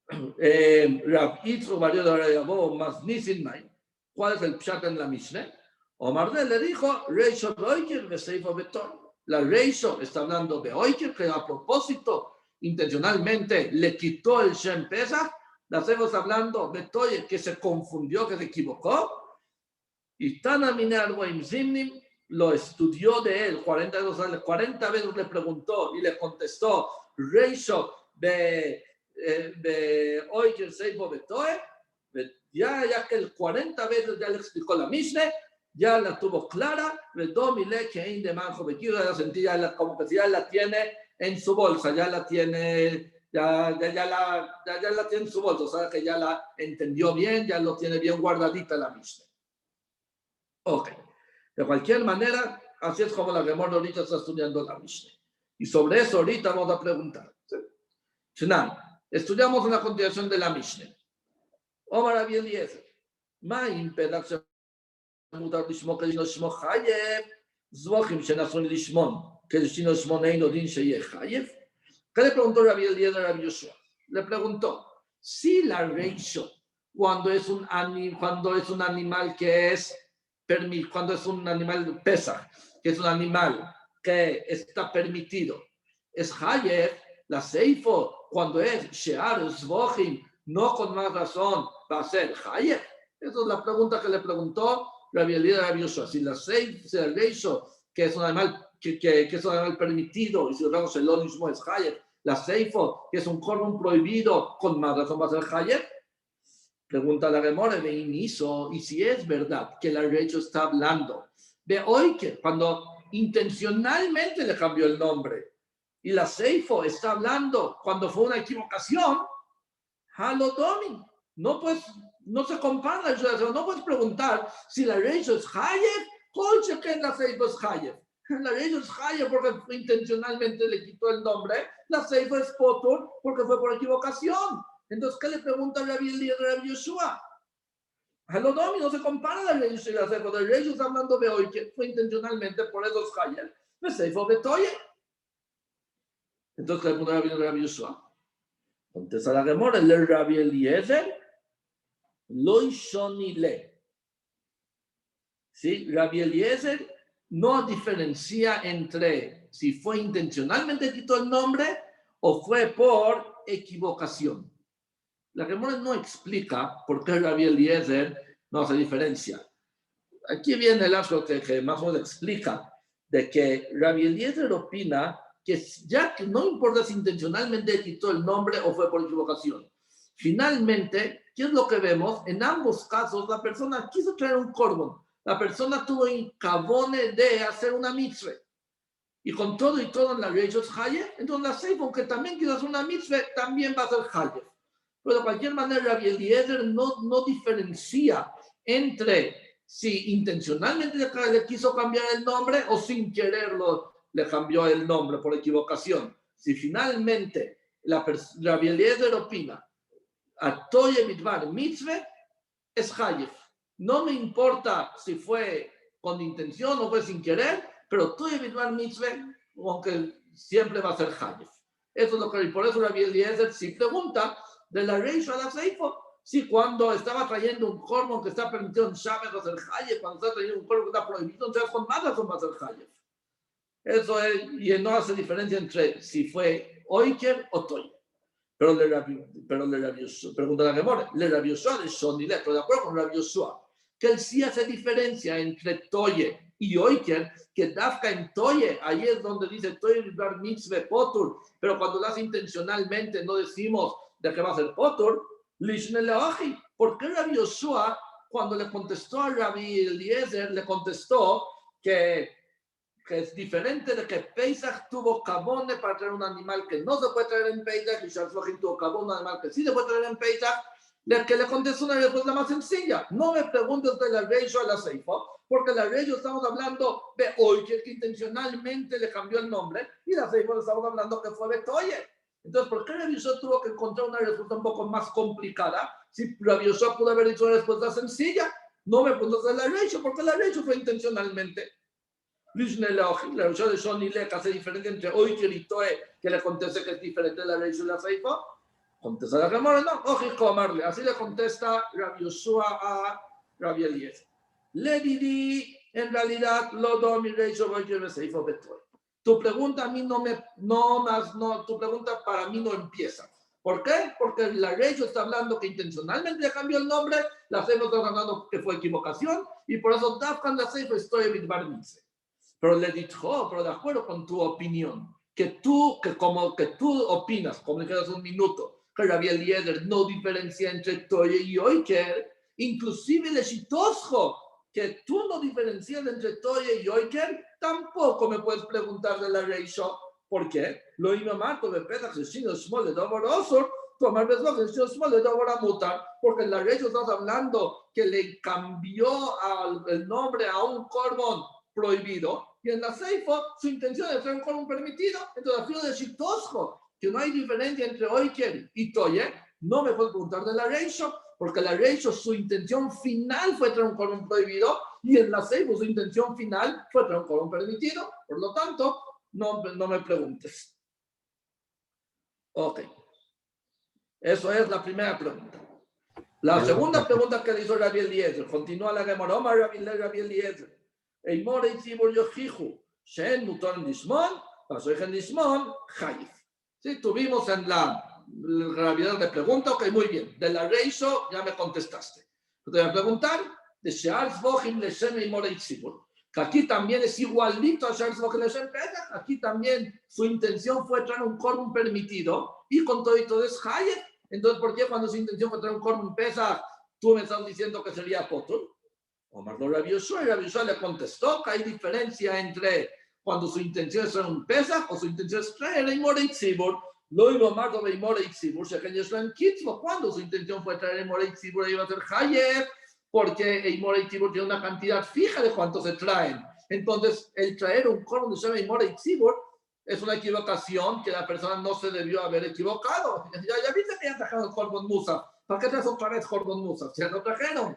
Rabitro Bar Yosef de Rabbi Avou, más Nisin Mai, ¿cuál es el pshat en la Mishnah? Omar le dijo, Reisho de Oiker de Seifo de Toye. La Reisho está hablando de Oiker, que a propósito, intencionalmente le quitó el Shem Pesach. La Seifo está hablando de Toye, que se confundió, que se equivocó. Y Tana Minar Goim Zimnim lo estudió de él 40 veces le preguntó y le contestó Reisho de Oiker Seifo de Toye. Ya que el 40 veces ya le explicó la Mishnah, ya la tuvo clara, como que ya la tiene en su bolsa, ya la tiene en su bolsa, o sea que ya la entendió bien, ya lo tiene bien guardadita la Mishnah. Ok, de cualquier manera, así es como la Gemara ahorita está estudiando la Mishnah. Y sobre eso ahorita vamos a preguntar. ¿Sí? Estudiamos una continuación de la Mishnah. Omar Rabbi Eliezer, Ma'im Pedach מותר לשמוע כדינו שמו חייב, זבוכים שנעשו לשמון, כדינו שמון אינו דין שיהיה חייב. ¿Qué le preguntó Rabbi Eliezer a Rabbi Yoshua? Le preguntó, si la Reisho, cuando es un animal que es cuando es un animal Pesach, que es un animal que está permitido, es Hayev, la Seifo, cuando es Shear, Zvochim, no con más razón va a ser Hayev. Esa es la pregunta que le preguntó Rabbi Eliezer a Rabbi Yoshua. Si la Reisho, que es un animal que es un animal permitido, y si lo vemos el mismo es Hayev, la Seifo, que es un corban prohibido, con más razón va a ser Hayev. Pregunta la Gemara de inicio, y si es verdad que la Reisho está hablando de hoy, que cuando intencionalmente le cambió el nombre, y la Seifo está hablando cuando fue una equivocación, Halodomi, no se compara, no puedes preguntar si la Reisho es Hayev, o que la Seifo es Hayev. La Reisho es Hayev porque intencionalmente le quitó el nombre, la Seifo es Potur porque fue por equivocación. Entonces, ¿qué le pregunta a Rabbi Eliezer a Rabbi Yoshua? Halodomi, no se compara la Reisho y la Seifo. La Reisho está hablando de hoy que fue intencionalmente, por eso es Hayev. La Seifo de Toye. Entonces, ¿qué le pregunta a Rabbi Yoshua? Contesta la Gemara, el Rabbi Eliezer, Loishonile. ¿Sí? Rabbi Eliezer no diferencia entre si fue intencionalmente quitó el nombre o fue por equivocación. La Gemara no explica por qué Rabbi Eliezer no hace diferencia. Aquí viene el asunto que más o menos explica de que Rabbi Eliezer opina que ya que no importa si intencionalmente quitó el nombre o fue por equivocación. Finalmente, ¿qué es lo que vemos? En ambos casos, la persona quiso traer un cordón. La persona tuvo incabone de hacer una mitzvah. Y con todo y todo en la Reisho es Hayev, entonces la Seifo, aunque también quiso hacer una mitzvah, también va a ser Hayev. Pero de cualquier manera, Rabbi Eliezer no diferencia entre si intencionalmente le quiso cambiar el nombre o sin quererlo le cambió el nombre por equivocación. Si finalmente Rabbi Eliezer opina, Atoye Midbar Mitzvah es Hayef. No me importa si fue con intención o fue sin querer, pero Toye Midbar Mitzvah, aunque siempre va a ser Hayef. Eso es lo que, por eso Rabbi Eliezer si pregunta de la Reish a la Seifo, si cuando estaba trayendo un cormo que está permitido en Shabbat va a ser Hayef, cuando está trayendo un cormo que está prohibido, entonces con más razón va a ser Hayef. Eso es, y no hace diferencia entre si fue Oiker o Toye. Pero le Rabioshua, pregunta la memoria, le Rabioshua de Shonile, pero de acuerdo con Rabioshua, que él sí hace diferencia entre Toye y Oiker, que Dafka en Toye, ahí es donde dice Toye Bar Mitzvah Potur, pero cuando lo hace intencionalmente no decimos de que va a ser Potur, Lishne Leoji. ¿Por qué Rabioshua, cuando le contestó a Rabbi Eliezer, le contestó que es diferente de que Pesach tuvo cabone para traer un animal que no se puede traer en Pesach y Shafrochim tuvo cabone, un animal que sí se puede traer en Pesach? Que le contestó una respuesta más sencilla. No me preguntes de la Reisho a la Seifo, porque la Reisho estamos hablando de hoy, que intencionalmente le cambió el nombre, y la Seifo estamos hablando que fue Betoye. Entonces, ¿por qué Rabioshua tuvo que encontrar una respuesta un poco más complicada? Si Rabioshua pudo haber dicho una respuesta sencilla, no me preguntes de la Reisho, porque la Reisho fue intencionalmente. La Reisha de Shon y le hace diferente entre Oiker y Toe, que le conteste que es diferente de la Reisha y la Seifo. Contesta la Gemara, no, Ojico amarle. Así le contesta Rabbi Yoshua a Rabbi Eliezer. Le dirí, en realidad, lo do mi Reisha Oiker y Seifo Betoy. Tu pregunta a mí tu pregunta para mí no empieza. ¿Por qué? Porque la Reisha está hablando que intencionalmente le cambió el nombre, la Seifo está hablando que fue equivocación, y por eso Dafkan la Seifo estoy en Midbar Mitzvah. Pero le dijo, pero de acuerdo con tu opinión, que tú opinas, como dije hace un minuto, que Rabbi Eliezer no diferencia entre Toye y Oiker, inclusive le chitosjo, que tú no diferencias entre Toye y Oiker, tampoco me puedes preguntar de la Reisho. ¿Por qué? Lo imamarto de Pesach, Shino Shmol de Dover Osor, tomar Besbach, Shino Shmol de Dover Amutar, porque en la Reisho estás hablando que le cambió el nombre a un corbón prohibido, y en la Seifo su intención es traer un corbón permitido. Entonces, a filo de Shitosjo, que no hay diferencia entre Oiker y Toye, no me puedo preguntar de la Reisho, porque la Reisho su intención final fue traer un corbón prohibido, y en la Seifo su intención final fue traer un corbón permitido. Por lo tanto, no me preguntes. Ok. Eso es la primera pregunta. La segunda pregunta que le hizo Rabbi Eliezer, continúa la Gemara, Rabbi Eliezer. Eimor Eitzibur Yojihu, Shen Muton Nismon, Pasoijen Nismon, Hayif. Sí, tuvimos en la realidad de pregunta, ok, muy bien. De la Reisho ya me contestaste. Te voy a preguntar de Shear Zvochim Leshem Eimor Eitzibur, que aquí también es igualito a Shear Zvochim Leshem Pesach. Aquí también su intención fue traer un corbón permitido y con todo es Hayif. Entonces, ¿por qué cuando su intención fue traer un corbón Pesach, tú me estás diciendo que sería Potur? Omar lo Rabbi Yoshua, y Rabbi Yoshua le contestó que hay diferencia entre cuando su intención es traer un Pesach o su intención es traer Eimor Eitzibur. Lo iba Omar lo Eimor Eitzibur, Sheken Yoshua en Kitzbo. Cuando su intención fue traer Eimor Eitzibur, iba a ser Hayef, porque Eimor Eitzibur tiene una cantidad fija de cuánto se traen. Entonces, el traer un corno de Shem Eimor Eitzibur es una equivocación que la persona no se debió haber equivocado. Ya viste que ya trajeron el Corbon Musa. ¿Para qué traes otra vez Corbon Musa? Ya lo trajeron.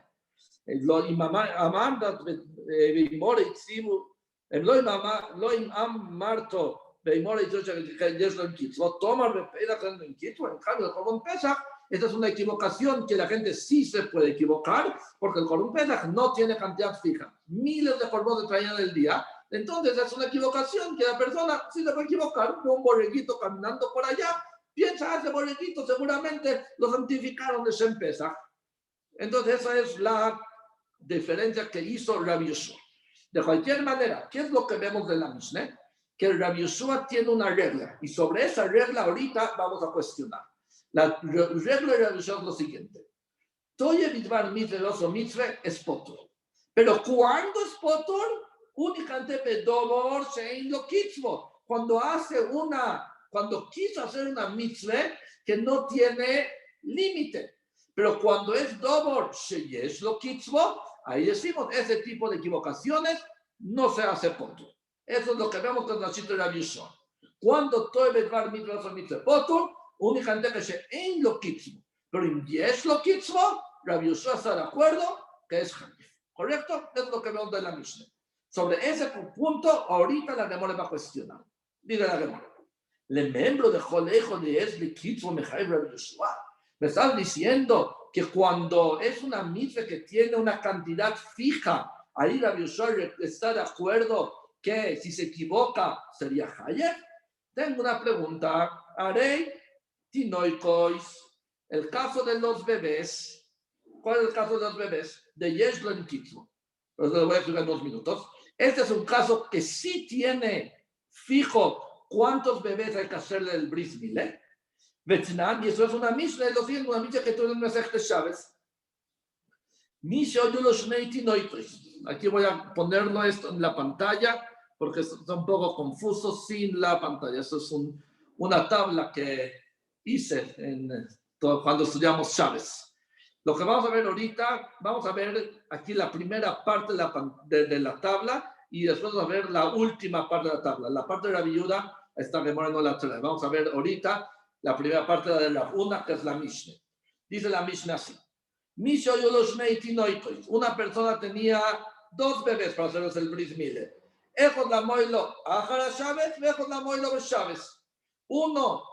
Lo Amanda Beimor Eitzibur, lo Amarto Beimor Eitzibur, que es lo en Kitz. Lo toma en Kitz, en cambio, el Corbon Pesach. Esta es una equivocación que la gente sí se puede equivocar, porque el Corbon Pesach no tiene cantidad fija. Miles de corbones se traían el día. Entonces es una equivocación que la persona sí se puede equivocar. Un borreguito caminando por allá, piensa, ese borreguito seguramente lo santificaron de Shem Pesach. Entonces esa es la diferencia que hizo Rabbi Yoshua. De cualquier manera, ¿qué es lo que vemos de la Mishnah? Que el Rabbi Yoshua tiene una regla, y sobre esa regla ahorita vamos a cuestionar. La regla de Rabbi Yoshua es lo siguiente: Toye Bidvar Mitzvah es Potur. Pero ¿cuándo es Potur? Únicamente Bedobor Shein lo Kitzvo. Cuando quiso hacer una mitzvah que no tiene límite. Pero cuando es Dobor Sheyesh lo Kitzvo, ahí decimos, ese tipo de equivocaciones no se hace potur. Eso es lo que vemos con la cita de Rabbi Yoshua. Cuando todo es bar mitzvah o mitzvah potur, únicamente que se en lo kitzmo. Pero en 10 lo kitzmo, Rabbi Yoshua está de acuerdo que es Hanif. ¿Correcto? Es lo que vemos de la Mishnah. Sobre ese punto, ahorita la Gemara va a cuestionar. Dice la Gemara. Le membro de Jolejo de Esli Kitzmo Mejai Rabbi Yoshua. Me están diciendo que cuando es una mitzvah que tiene una cantidad fija, ahí Rabbi Yoshua está de acuerdo que si se equivoca sería Hayef. Tengo una pregunta. Arei Tinoikois. El caso de los bebés. ¿Cuál es el caso de los bebés? De Yeshlo en Kitzmo. Lo voy a explicar en 2 minutos. Este es un caso que sí tiene fijo cuántos bebés hay que hacerle el bris milé. Betnan, y eso es una Mishnah, lo siento, una Mishnah que tuvo en Masechet Shabbos. Aquí voy a ponerlo esto en la pantalla porque está un poco confuso sin la pantalla. Eso es una tabla que hice cuando estudiamos Shabbos. Lo que vamos a ver ahorita, vamos a ver aquí la primera parte de la tabla y después vamos a ver la última parte de la tabla. La parte de la viuda está remorando la tabla. Vamos a ver ahorita la primera parte de la una, que es la Mishnah. Dice la Mishnah así. Una persona tenía 2 bebés para hacerles el bris mile. Uno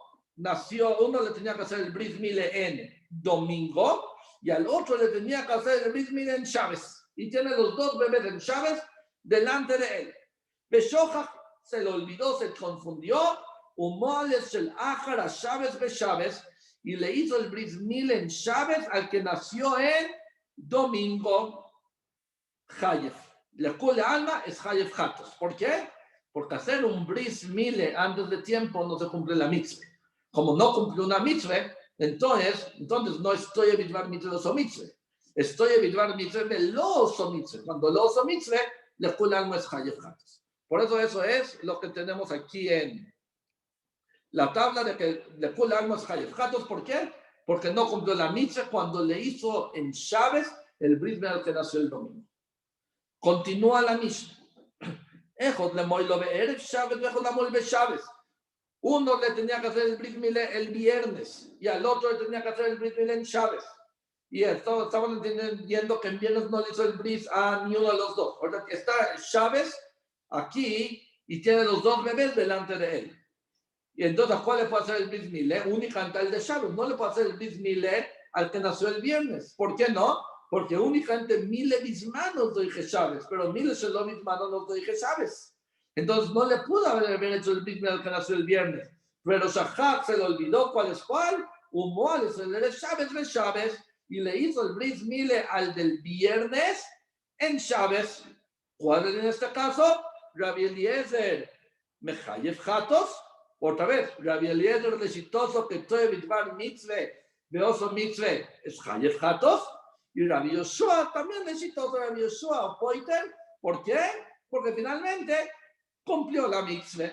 le tenía que hacer el bris mile en domingo y al otro le tenía que hacer el bris mile en Shabbos. Y tiene los 2 bebés en Shabbos delante de él. Beshochach se lo olvidó, se confundió. Y le hizo el bris mile en Shabbos al que nació en domingo. Hayef. La alma es Hayef Hatos. ¿Por qué? Porque hacer un bris mile antes de tiempo no se cumple la mitzvah. Como no cumple una mitzvah, entonces no estoy evitando mitzvah o mitzvah. Estoy evitando mitzvah de los o mitzvah. Cuando los o mitzvah, la alma es Hayef Hatos. Por eso es lo que tenemos aquí en la tabla de que le pone almas Hayef Hatos. ¿Por qué? Porque no cumplió la mitzvah cuando le hizo en Shabbos el bris milé que nació el domingo. Continúa la Mishnah. Uno le tenía que hacer el bris milé el viernes y al otro le tenía que hacer el bris milé en Shabbos. Y estaban entendiendo que en viernes no le hizo el bris a ni uno de los dos. Ahora que está Shabbos aquí y tiene los 2 bebés delante de él. Y entonces, ¿cuál le puede hacer el bris milé? Únicamente al de Shabbos. No le puede hacer el bris milé al que nació el viernes. ¿Por qué no? Porque únicamente mile bismanos doy Shabbos, pero mile shalom bismanos no doy Shabbos. Entonces, no le pudo haber hecho el bris milé al que nació el viernes. Pero Shachak se le olvidó cuál es cuál. Umual es el de Shabbos y le hizo el bris milé al del viernes en Shabbos. ¿Cuál es en este caso? Rabbi Eliezer Mejayef Hatos. Otra vez, Rabbi Eliezer exitoso que todo Bidbar mitzvah, Beoso mitzvah es Hayef Hatos, y Rabbi Yoshua también exitoso, Rabbi Yoshua Poiter. ¿Por qué? Porque finalmente cumplió la mitzvah.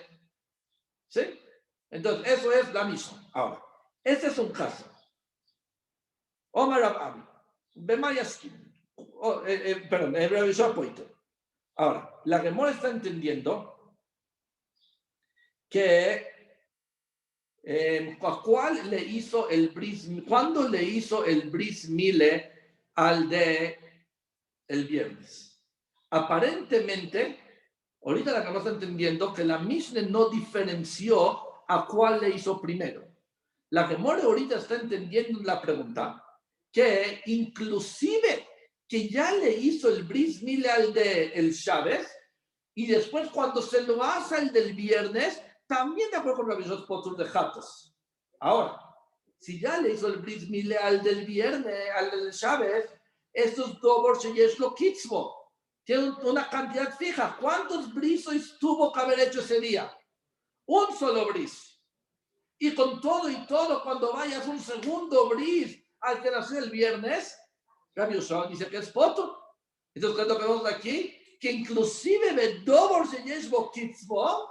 ¿Sí? Entonces, eso es la misma. Ahora, este es un caso. Omar Rabbi, Bemayaskin, perdón, Rabbi Yoshua Poiter. Ahora, la Gemara está entendiendo que ¿cuál le hizo el bris? ¿Cuándo le hizo el bris milé al de el viernes? Aparentemente, ahorita la que está entendiendo que la Mishnah no diferenció a cuál le hizo primero. La Gemara ahorita está entendiendo la pregunta que inclusive que ya le hizo el bris milé al de el Shabbos y después cuando se lo hace al del viernes también de acuerdo con Rabbi Yoshua Potur de Hatos. Ahora, si ya le hizo el bris milé al del viernes, al del Shabbos, estos dobor sheyesh lo kitzmo. Tiene una cantidad fija. ¿Cuántos brisos tuvo que haber hecho ese día? Un solo bris. Y con todo y todo, cuando vayas un segundo bris al que nació el viernes, Rabbi Yoshua dice que es Potur. Entonces, ¿qué es lo que vemos aquí? Que inclusive de dobor sheyesh lo kitzmo,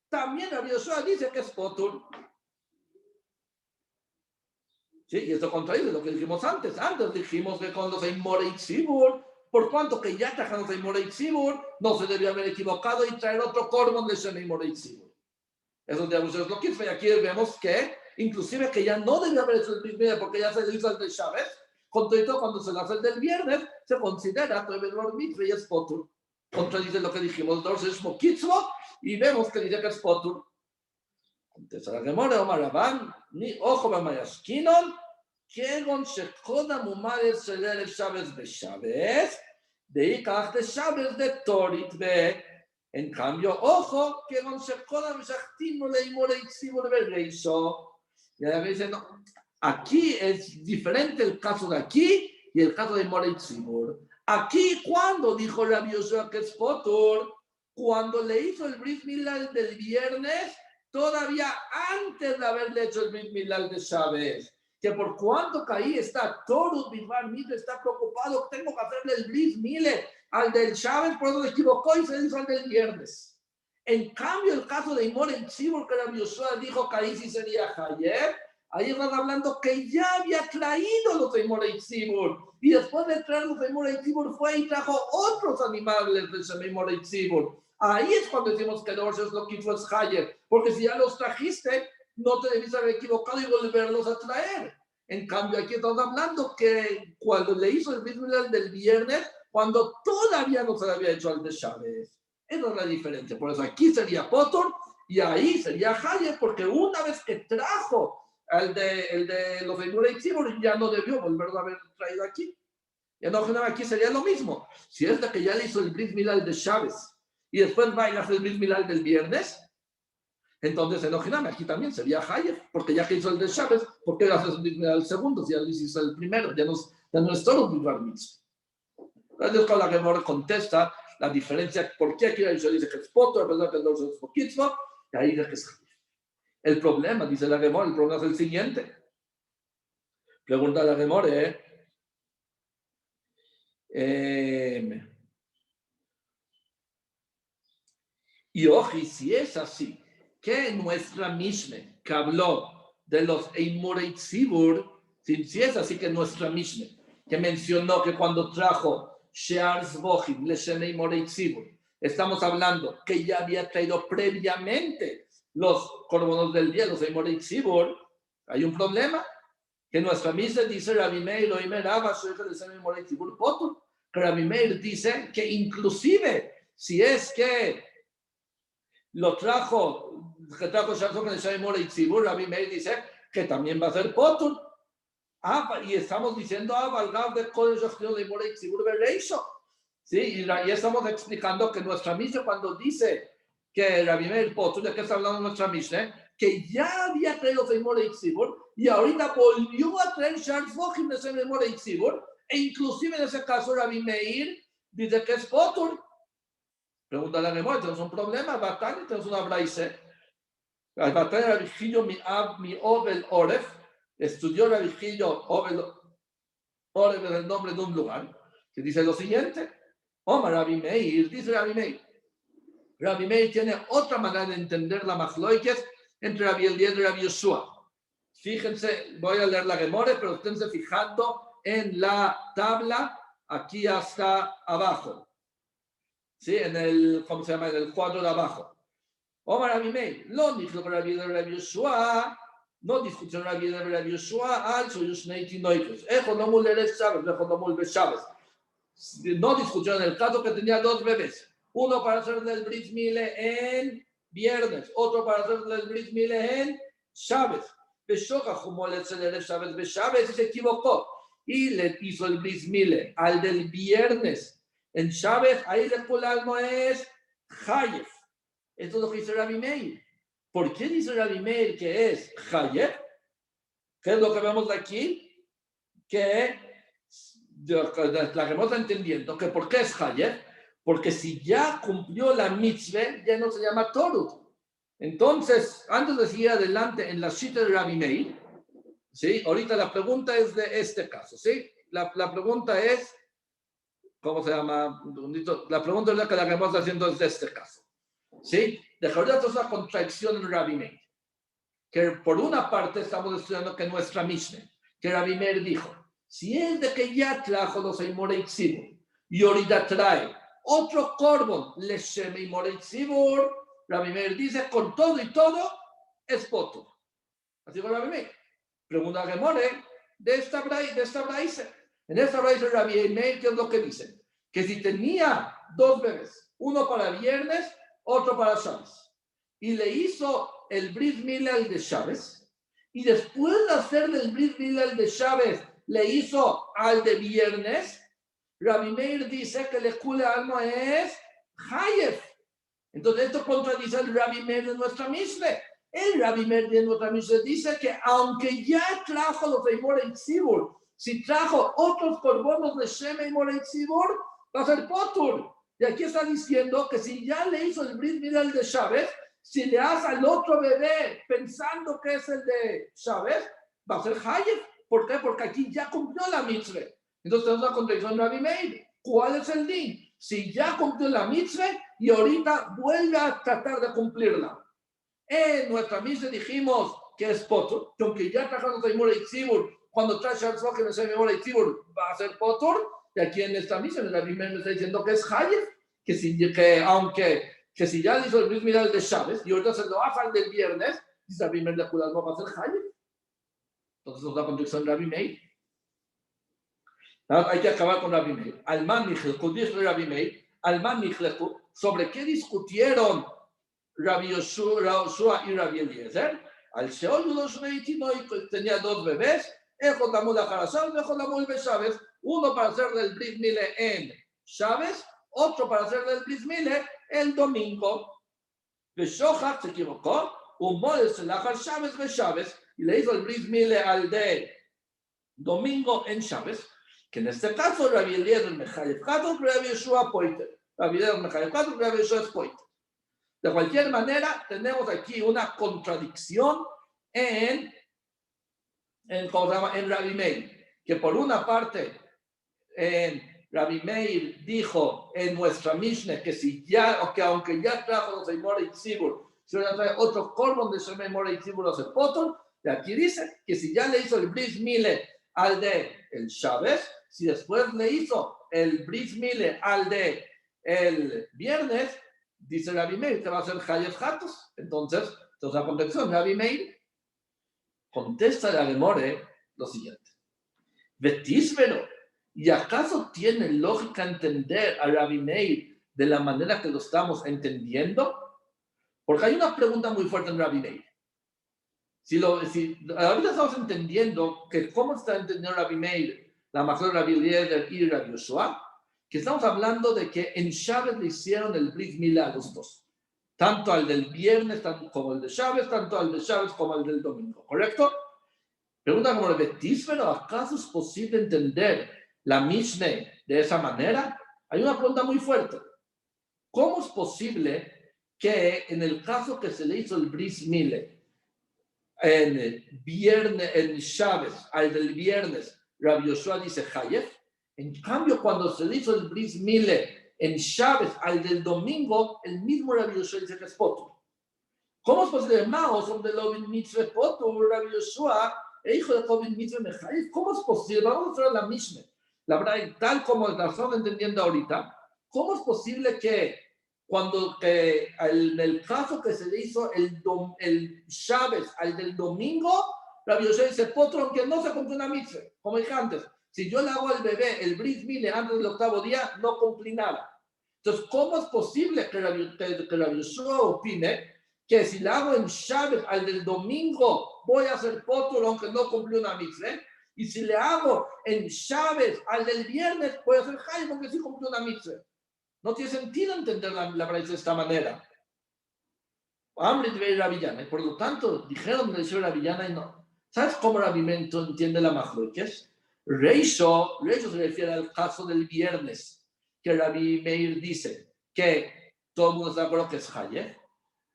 también Rabbi Yoshua dice que es Potur. Sí, y esto contradice lo que dijimos antes. Antes dijimos que con los Eimorei Tzibur por cuanto que ya trajeron de Morei Tzibur, no se debió haber equivocado y traer otro Korban de Shemei Morei Tzibur. Eso digamos, es lo que es. Y aquí vemos que, inclusive que ya no debió haber hecho el mismo porque ya se le hizo el de Shabbat, con todo cuando se le hace el del viernes, se considera que el Bar Mitzvah y es Potur. Contradice lo que dijimos, entonces es Mokitzvo, y vemos que dice que es Potur. Entonces, la Gemara Omar Rabban, ni ojo b'mayaskinon, kegon shekoda mumares sheler Shabbat beShabbat, deikach de Shabbat de Torit be. En cambio, ojo, kegon shekoda meshachtim leimorei tzibur bereisho. Y ahora dice, no, aquí es diferente el caso de aquí y el caso de Morei Tzibur. Aquí, cuando dijo Rabbi Yoshua que es Potur, cuando le hizo el Brit Milá del viernes, todavía antes de haberle hecho el Brit Milá de Shabbat, que por cuanto caí está Torut Bidbar Mitzvah, está preocupado, tengo que hacerle el Brit Milá al del Shabbat, por eso se equivocó y se hizo al del viernes. En cambio, el caso de Morei Tzibur, que Rabbi Yoshua dijo que ahí sí sería Hayev, ahí están hablando que ya había traído los de Morei Tzibur. Y después de traer los de Morei Tzibur fue y trajo otros animales de Shemei Morei Tzibur. Ahí es cuando decimos que Dorsh es lo que fue Hayer. Porque si ya los trajiste, no te debiste haber equivocado y volverlos a traer. En cambio, aquí estamos hablando que cuando le hizo el mismo del viernes, cuando todavía no se le había hecho al de Shabbat. Esa es la diferencia. Por eso aquí sería Potur y ahí sería Hayer, porque una vez que trajo el de los de Morei Tzibur ya no debió volverlo a haber traído aquí. Ya no, aquí sería lo mismo. Si es de que ya le hizo el Brit Milá de Shabbat y después va y hace el Brit Milá del viernes, entonces en aquí también sería Hayer, porque ya que hizo el de Shabbat, ¿por qué hace el Brit Milá del segundo? Si ya le hizo el primero, ya no es todo el Bar Mitzvah. Entonces con la Gemara contesta la diferencia, ¿por qué aquí dice que es Potur, a pesar que el dos es Mokitzvo, y ahí dice que es Hayer? El problema, dice la Gemara, el problema es el siguiente. Pregunta la Gemara, y ojo, si es así, que nuestra Mishnah que habló de los Eimorei Tzibur, si es así que nuestra Mishnah que mencionó que cuando trajo Shear Zvochim, Leshem Eimorei Tzibur, estamos hablando que ya había traído previamente los corbanos del día, los Eimorei Tzibur, hay un problema, que nuestra Mishnah dice Rabbi Meir, Oimer Abba, Shoecha Leshem Eimorei Tzibur Potur, que Rabbi Meir dice que inclusive si es que lo trajo Shazok en el Shai Morei Tzibur, Rabbi Meir dice que también va a ser Potur. Y estamos diciendo, Valgav de Kodesh Ashkion de Morei Tzibur Bereisho. Sí, y estamos explicando que nuestra Mishnah cuando dice que Rabbi Meir Potur, ¿de qué está hablando nuestra Mishnah? Que ya había traído de Morei Tzibur y ahorita volvió a traer Shazok en el Shai Morei Tzibur, e inclusive en ese caso Rabbi Meir dice que es Potur. Pregunta la Gemara, tenemos un problema, Batán, tenemos una braise. El Batán era Vigilio mi Obel Oref, estudió la Vigilio Obel Oref es el nombre de un lugar, que dice lo siguiente, Omar Rabbi Meir, dice Rabbi Meir. Rabbi Meir tiene otra manera de entender la Machloikes entre Rabbi Eliezer y Rabbi Yoshua. Fíjense, voy a leer la Gemara, pero esténse fijando en la tabla, aquí hasta abajo. ¿Sí? En el, ¿cómo se llama? En el cuadro de abajo. Omar Rabbi Meir, lo dijo Rabbi Yoshua, no discutió Rabbi Yoshua, al soy Usneiti Noikos. Ejonomul Eres Shabbat, Ejonomul Beshabbat. No discutió en el caso que tenía dos bebés. Uno para hacer el Brit Mile en viernes, otro para hacer el Brit Mile en Shabbat. Beshoka, como le hace el Shabbat, Beshabbat, y se equivocó. Y le hizo el Brit Mile al del viernes. En Shabbat, ahí el no es Hayev. Esto es lo que dice Rabbi Meir. ¿Por qué dice Rabbi Meir que es Hayev? ¿Qué es lo que vemos de aquí? Que la que hemos entendiendo que ¿por qué es Hayev? Porque si ya cumplió la mitzvah, ya no se llama Torut. Entonces, antes de seguir adelante en la cita de Rabbi Meir, ¿sí? Ahorita la pregunta es de este caso, ¿sí? La pregunta es, ¿cómo se llama? La pregunta es la que la estamos haciendo es de este caso. ¿Sí? De ahorita es una contradicción en Rabbi Meir. Que por una parte estamos estudiando que nuestra Mishnah, que Rabbi Meir dijo, si es de que ya trajo los Eimorei Tzibur, y ahorita trae otro corbón, Leshem y Moreitzibur, Rabbi Meir dice, con todo y todo, es potur. Así que Rabbi Meir pregunta a Gemore de esta braisa. En esta braisa Rabbi Meir, ¿qué es lo que dice? Que si tenía dos bebés, uno para viernes, otro para Shabbos, y le hizo el Brit Milal de Shabbos, y después de hacerle el Brit Milal de Shabbos, le hizo al de viernes, Rabbi Meir dice que el Kule Alma es Hayef. Entonces esto contradice el Rabbi Meir de nuestra Mishnah. El Rabbi Meir de nuestra Mishnah dice que aunque ya trajo los de Moreitzibur, si trajo otros corbonos de Sheme y Moreitzibur, va a ser potur. Y aquí está diciendo que si ya le hizo el Brit Milal de Shabbos, si le hace al otro bebé pensando que es el de Shabbos, va a ser Hayef. ¿Por qué? Porque aquí ya cumplió la mitzvah. Entonces tenemos una contradicción de Rabbi Meir. ¿Cuál es el din? Si ya cumplió la mitzvah y ahorita vuelve a tratar de cumplirla. En nuestra mitzvah dijimos que es potur, que aunque ya trajamos a Moreitzibur, cuando trae Shabbos que no se Moreitzibur va a ser potur. Y aquí en esta mitzvah, el Rabbi Meir me está diciendo que es Hayef, que si ya hizo el Brit Milal de Shabbos y ahorita se lo hace al del viernes, dice Rabbi Meir de Kudas no va a ser Hayef. Entonces nos da contradicción Rabbi Meir. Hay que acabar con Rabbi Meir. Alman Michleku, dice Rabbi Meir, Alman Michleku, ¿sobre qué discutieron Rabbi Yoshua y Rabbi Eliezer? Al Sheol tenía dos bebés, uno para hacer del Brit Mile en Shabbos, otro para hacer del Brit Mile el domingo. Beshochach se equivocó, y le hizo el Brit Mile al de domingo en Shabbos, que en este caso Rabbi Eliezer Mechayev Kato, Rabbi Yoshua Poiter. Rabbi Eliezer Mechayev Kato, Rabbi Yoshua es Poiter. De cualquier manera, tenemos aquí una contradicción en Rabbi Meir, que por una parte, Rabbi Meir dijo en nuestra Mishnah que aunque ya trajo los Moreitzibur, si ahora trae otro corbón de Shemei Moreitzibur los potur, y aquí dice que si ya le hizo el Brit Mile al de el Shabbos, si después le hizo el Brit Mile al de el viernes, dice Rabbi Meir que va a ser Hayef Hatos. Entonces la contradicción, Rabbi Meir contesta a Gemore lo siguiente: Vetísvero, ¿y acaso tiene lógica entender a Rabbi Meir de la manera que lo estamos entendiendo? Porque hay una pregunta muy fuerte en Rabbi Meir. Ahorita estamos entendiendo que cómo está entendiendo Rabbi Meir la Machloek Rabbi Eliezer y Rabbi Yoshua, que estamos hablando de que en Shabbos le hicieron el Brit Milá a los dos, tanto al del viernes como el de Shabbos, tanto al de Shabbos como al del domingo, ¿correcto? Pregunta como el Betis, pero ¿acaso es posible entender la Mishnah de esa manera? Hay una pregunta muy fuerte. ¿Cómo es posible que en el caso que se le hizo el Brit Milá en Shabbos, al del viernes, Rabbi Yoshua dice Hayef? En cambio, cuando se le hizo el Brit Milá en Shabbos, al del domingo, el mismo Rabbi Yoshua dice que es potur. ¿Cómo es posible? Donde lo mitzvah potur, Rabbi Yoshua, hijo de Kohen mitzvah Hayef. ¿Cómo es posible? Vamos a ver la Mishnah. La verdad, tal como la estamos entendiendo ahorita, ¿cómo es posible que en el caso que se le hizo el Shabbos al del domingo, Rabbi Yoshua dice potur, aunque no se cumplió una mitzvah, como dije antes? Si yo le hago al bebé el Brit Milá antes del octavo día, no cumplí nada. Entonces, ¿cómo es posible que Rabbi Yoshua opine que si le hago en Shabbos al del domingo, voy a hacer potur aunque no cumplí una mitzvah? Y si le hago en Shabbos al del viernes, voy a hacer hayef aunque sí cumplí una mitzvah. No tiene sentido entender la braisa de esta manera. Amrit ve Rabbi Yana, y por lo tanto, dijeron de decir Rabbi Yana y no. ¿Sabes cómo Rabbi Meir entiende la Machloek? Reisho se refiere al caso del viernes, que Rabbi Meir dice que todo el mundo está de acuerdo que es Hayef,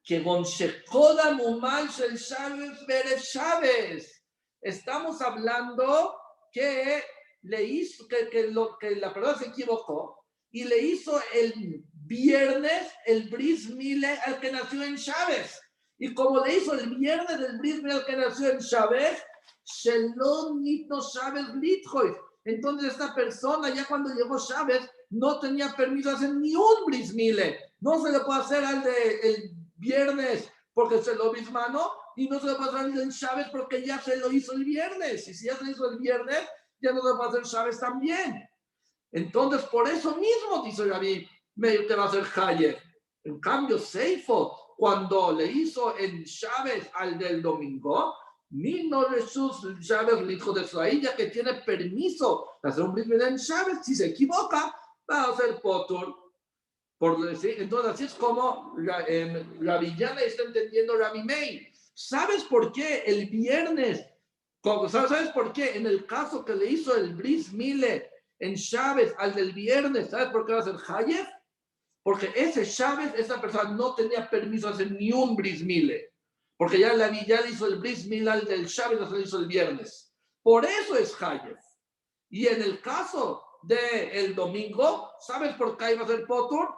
que Gonchekoda Mumal Shel Shabbos Berev Shabbos. Estamos hablando que le hizo, que la persona se equivocó y le hizo el viernes el Brit Milá al que nació en Shabbos. Y como le hizo el viernes el Brit Milá al que nació en Shabbos, Shelom Nitno Shabbos Litchois. Entonces esta persona ya cuando llegó Shabbos no tenía permiso de hacer ni un bris mile. No se le puede hacer al del viernes porque se lo bismanó, y no se le puede hacer al del Shabbat porque ya se lo hizo el viernes. Y si ya se lo hizo el viernes, ya no se le puede hacer Shabbat también. Entonces, por eso mismo, dice Rabbi Meir, que va a ser Hayek. En cambio, Seifo, cuando le hizo en Shabbat al del domingo, ni no Jesús Shabbat le dijo de Israel, ya que tiene permiso de hacer un bris milá en Shabbat, si se equivoca, va a hacer potur. Por decir, entonces, así es como Rabbi Yana está entendiendo Rabbi Meir. ¿Sabes por qué el viernes? ¿Sabes por qué? En el caso que le hizo el bris mile en Shabbat al del viernes, ¿sabes por qué va a ser Hayef? Porque ese Shabbat, esa persona no tenía permiso de hacer ni un bris mile. Porque ya le hizo el bris mile al del Shabbat, no se lo hizo el viernes. Por eso es Hayef. Y en el caso del domingo, ¿sabes por qué iba a ser potur?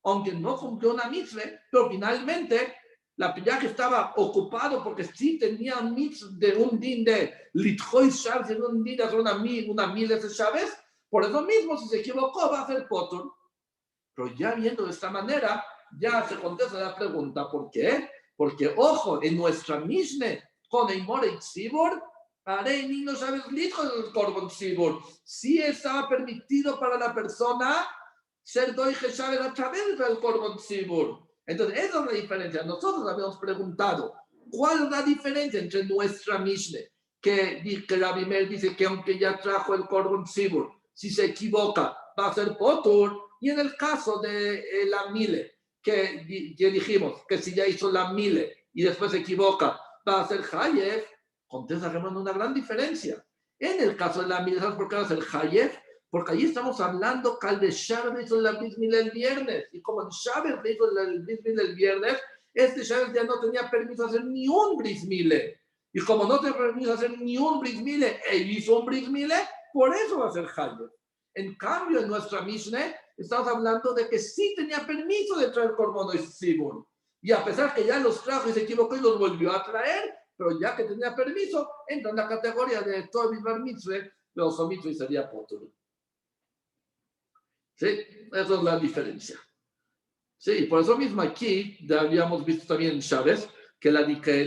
Aunque no cumplió una mitzvah, pero finalmente, ya que estaba ocupado, porque sí tenía un mitzvah de un din de litjoy Shabbat, de un din de hacer una mil de ese Shabbat, por eso mismo, si se equivocó, va a hacer potur. Pero ya viendo de esta manera, ya se contesta la pregunta, ¿por qué? Porque, ojo, en nuestra Mishneh, con Eimor y Tzibur, haré niños Shabbat litjo del Korban Tzibur. Sí estaba permitido para la persona ser doije Shabbat a través del Korban Tzibur. Entonces, esa es la diferencia. Nosotros habíamos preguntado, ¿cuál es la diferencia entre nuestra Mishneh, que Rabbi Meir dice que aunque ya trajo el Korban Tzibur, si se equivoca, va a ser potur, y en el caso de la mile, que dijimos que si ya hizo la mile y después se equivoca, va a ser Hayef? Contesta que no hay una gran diferencia. En el caso de la mile, ¿sabes por qué va a ser Hayef? Porque ahí estamos hablando que al de Shabbat hizo la bris mile el viernes, y como en Shabbat hizo el bris mile el viernes, este Shabbat ya no tenía permiso de hacer ni un bris mile. Y como no tenía permiso de hacer ni un bris mile, él hizo un bris mile, por eso va a ser Hayef. En cambio, en nuestra Mishneh, estamos hablando de que sí tenía permiso de traer Korban Tzibur. Y a pesar que ya los trajo y se equivocó y los volvió a traer, pero ya que tenía permiso, entra en la categoría de Tov Bar Mitzvah, los mitzvah y sería potur. ¿Sí? Esa es la diferencia. Sí, por eso mismo aquí ya habíamos visto también en Shabbat que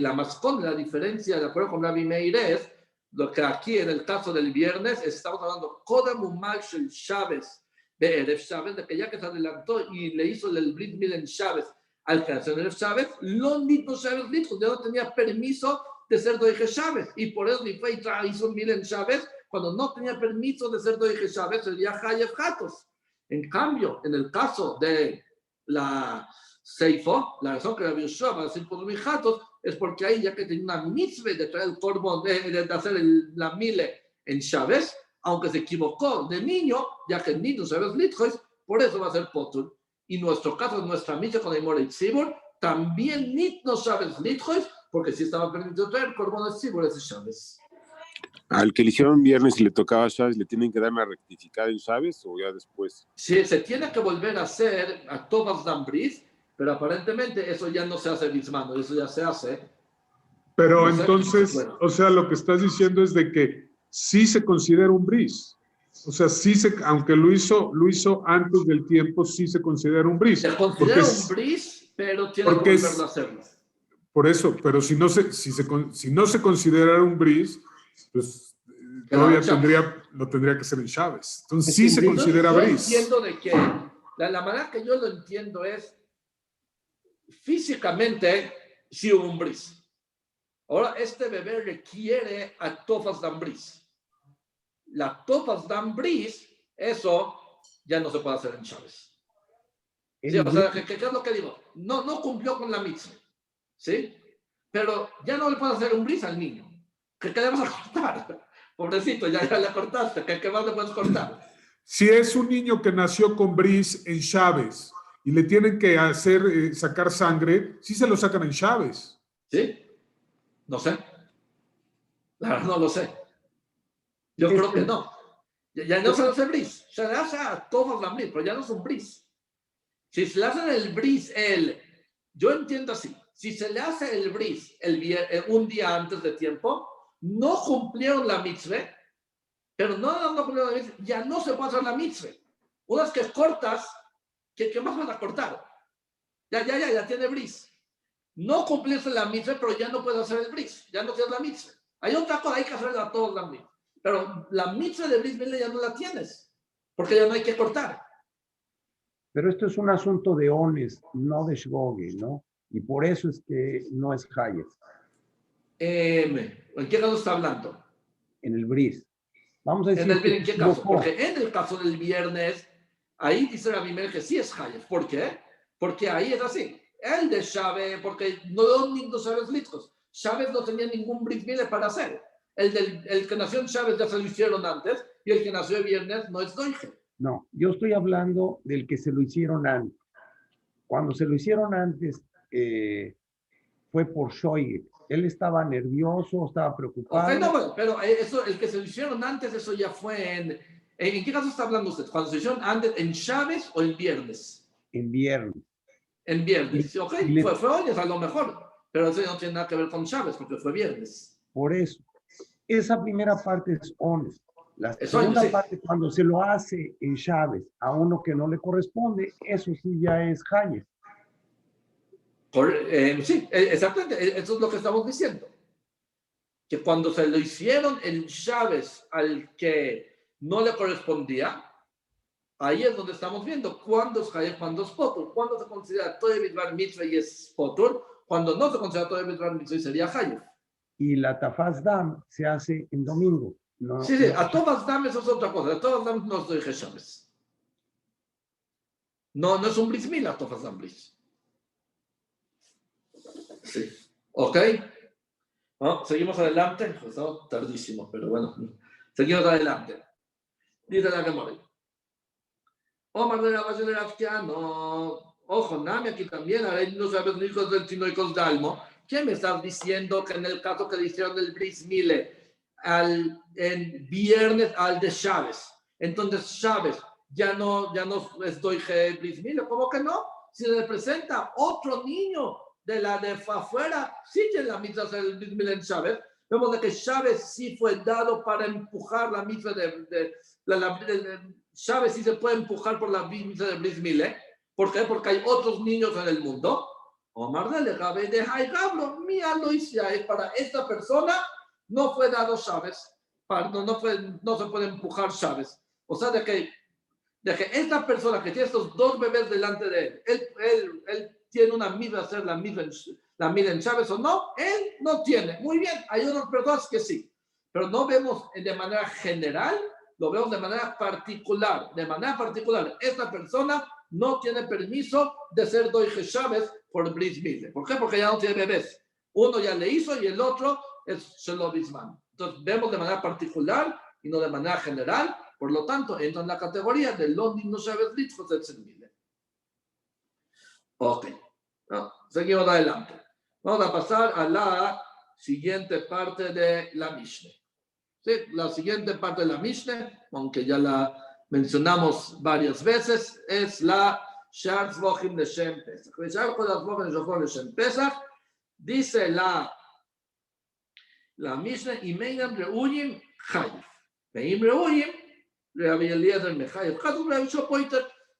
la mascón, la diferencia, de acuerdo con Rabbi Meir, es lo que aquí en el caso del viernes estamos hablando Kodam Umal Shel Shabbat Be'erev Shabbat, de que ya que se adelantó y le hizo el brit mil en Shabbat al que hace Erev Shabbat, lo mismo Shabbat dijo, ya no tenía permiso de ser doige Shabbat, y por eso fue y hizo un mil en Shabbat, cuando no tenía permiso de ser doige Shabbat, sería Hayef Hatos. En cambio, en el caso de la Seifo, la razón que Rabbi Yoshua va a decir por mis Hatos es porque ahí ya que tenía una mitzvah de traer el korban, de hacer la mile en Shabbat, aunque se equivocó de niño, ya que el niño Shabbat litjois, por eso va a ser potur. Y nuestro caso, nuestra mitzvah con Eimor y Tzibur, también no Shabbat litjois, porque si estaba permitido traer korban Tzibur ese Shabbat. Al que le hicieron viernes y le tocaba Shabbat, ¿le tienen que dar una rectificada en Shabbat o ya después? Sí, se tiene que volver a hacer a Tovas Dambris, pero aparentemente eso ya no se hace bismano, eso ya se hace. Pero No entonces, bueno. O sea, lo que estás diciendo es de que sí se considera un bris. O sea, sí aunque lo hizo antes del tiempo, sí se considera un bris. Se considera un bris, pero tiene que volverlo a hacerlo. Por eso, pero si no se considera un bris, pues todavía lo tendría que ser en Chávez. Entonces sí se considera bris. Yo entiendo de que la manera que yo lo entiendo es físicamente sí hubo un bris. Ahora este bebé requiere a Tofas Dambris. La Tofas Dambris, eso ya no se puede hacer en Chávez. ¿Sí? O sea, ¿qué es lo que digo? No cumplió con la mitzvah. ¿Sí? Pero ya no le puedes hacer un bris al niño. ¿Qué le vas a cortar? Pobrecito, ya le cortaste. ¿Qué más le puedes cortar? Si es un niño que nació con bris en Chávez y le tienen que sacar sangre, sí se lo sacan en Chávez. ¿Sí? No sé. La verdad no lo sé. Yo creo que no. Ya no se le hace bris. Se le hace a todos la bris, pero ya no es un bris. Si se le hace el bris, yo entiendo así. Si se le hace el bris un día antes de tiempo, no cumplieron la mitzvah, pero no cumplieron la mitzvah, ya no se puede hacer la mitzvah. Unas que cortas, ¿qué más vas a cortar? Ya tiene bris. No cumplirse la mitzvah, pero ya no puedes hacer el bris, ya no tienes la mitzvah. Hay otra cosa, hay que hacerla a todos la mitzvah. Pero la mitzvah de bris milah ya no la tienes, porque ya no hay que cortar. Pero esto es un asunto de ones, no de shgoge, ¿no? Y por eso es que no es hayes. ¿En qué caso está hablando? En el bris. Vamos a decir ¿En qué caso? Porque en el caso del viernes, ahí dice Rabbi Meir que sí es hayes. ¿Por qué? Porque ahí es así. El de Shabbat, porque no son Shabbat litros. Shabbat no tenía ningún bris milah para hacer. El que nació en Shabbat ya se lo hicieron antes, y el que nació el viernes no es doige. No, yo estoy hablando del que se lo hicieron antes. Cuando se lo hicieron antes, fue por Shoig. Él estaba nervioso, estaba preocupado. Okay, no, bueno, pero eso, el que se lo hicieron antes, eso ya fue ¿en qué caso está hablando usted? ¿Cuando se lo hicieron antes, en Shabbat o en viernes? En viernes. En viernes, ok, fue hoy, a lo mejor, pero eso no tiene nada que ver con Shabbat, porque fue viernes. Por eso, esa primera parte es ones. La Eso, segunda sí. parte, cuando se lo hace en Shabbat a uno que no le corresponde, eso sí ya es hayes. Sí, exactamente, eso es lo que estamos diciendo. Que cuando se lo hicieron en Shabbat al que no le correspondía, ahí es donde estamos viendo cuándo es hayes, cuándo es potur, cuándo se considera todo Bidvar Mitzvah y es potur, cuando no se considera todo Bidvar Mitzvah y sería hayes. Y la tafaz dam se hace en domingo. No, Sí, a todas dames es otra cosa, a todas dames no es doy Shabbat. No es un bris milah, a todas dames bris. Sí, ok. ¿No? Seguimos adelante, pues no, tardísimo, pero bueno, seguimos adelante. Dice la Gemara. Omar de la base de Rafkiano, ojo, Nami aquí también, ahora no sabes ni hijos del Tino y Dalmo. ¿Qué me estás diciendo que en el caso que le hicieron el bris mile en viernes al de Chávez, entonces Chávez ya no estoy bris mile? ¿Cómo que no? Si le presenta otro niño de afuera, sí tiene la mitzvah del bris mile en Chávez. Vemos de que Chávez sí fue dado para empujar la mitzvah Chávez sí se puede empujar por la mitzvah de bris mile. ¿Por qué? Porque hay otros niños en el mundo. Omar de Legabe de Haigablo, mía lo hice para esta persona, no fue dado Chávez, no se puede empujar Chávez. O sea, de que esta persona que tiene estos dos bebés delante de él tiene una mitzvah, hacer la mitzvah en Chávez o no, él no tiene. Muy bien, hay otras personas que sí, pero no vemos de manera general, lo vemos de manera particular. De manera particular, esta persona no tiene permiso de ser doige Chávez por bris mile. ¿Por qué? Porque ya no tiene bebés. Uno ya le hizo y el otro es Shelo Bisman. Entonces vemos de manera particular y no de manera general. Por lo tanto, entra en la categoría de los niños Chávez litzos del mile. Ok. No, seguimos adelante. Vamos a pasar a la siguiente parte de la Mishnah. ¿Sí? La siguiente parte de la Mishnah, aunque ya la mencionamos varias veces, es la Shar Tzvochim Leshem Pesach. Shar Tzvochim Leshem Pesach, dice la Mishnah, Imeinam Reuyim Chayif. Veim Reuyim, Rabbi Eliezer Mechayif.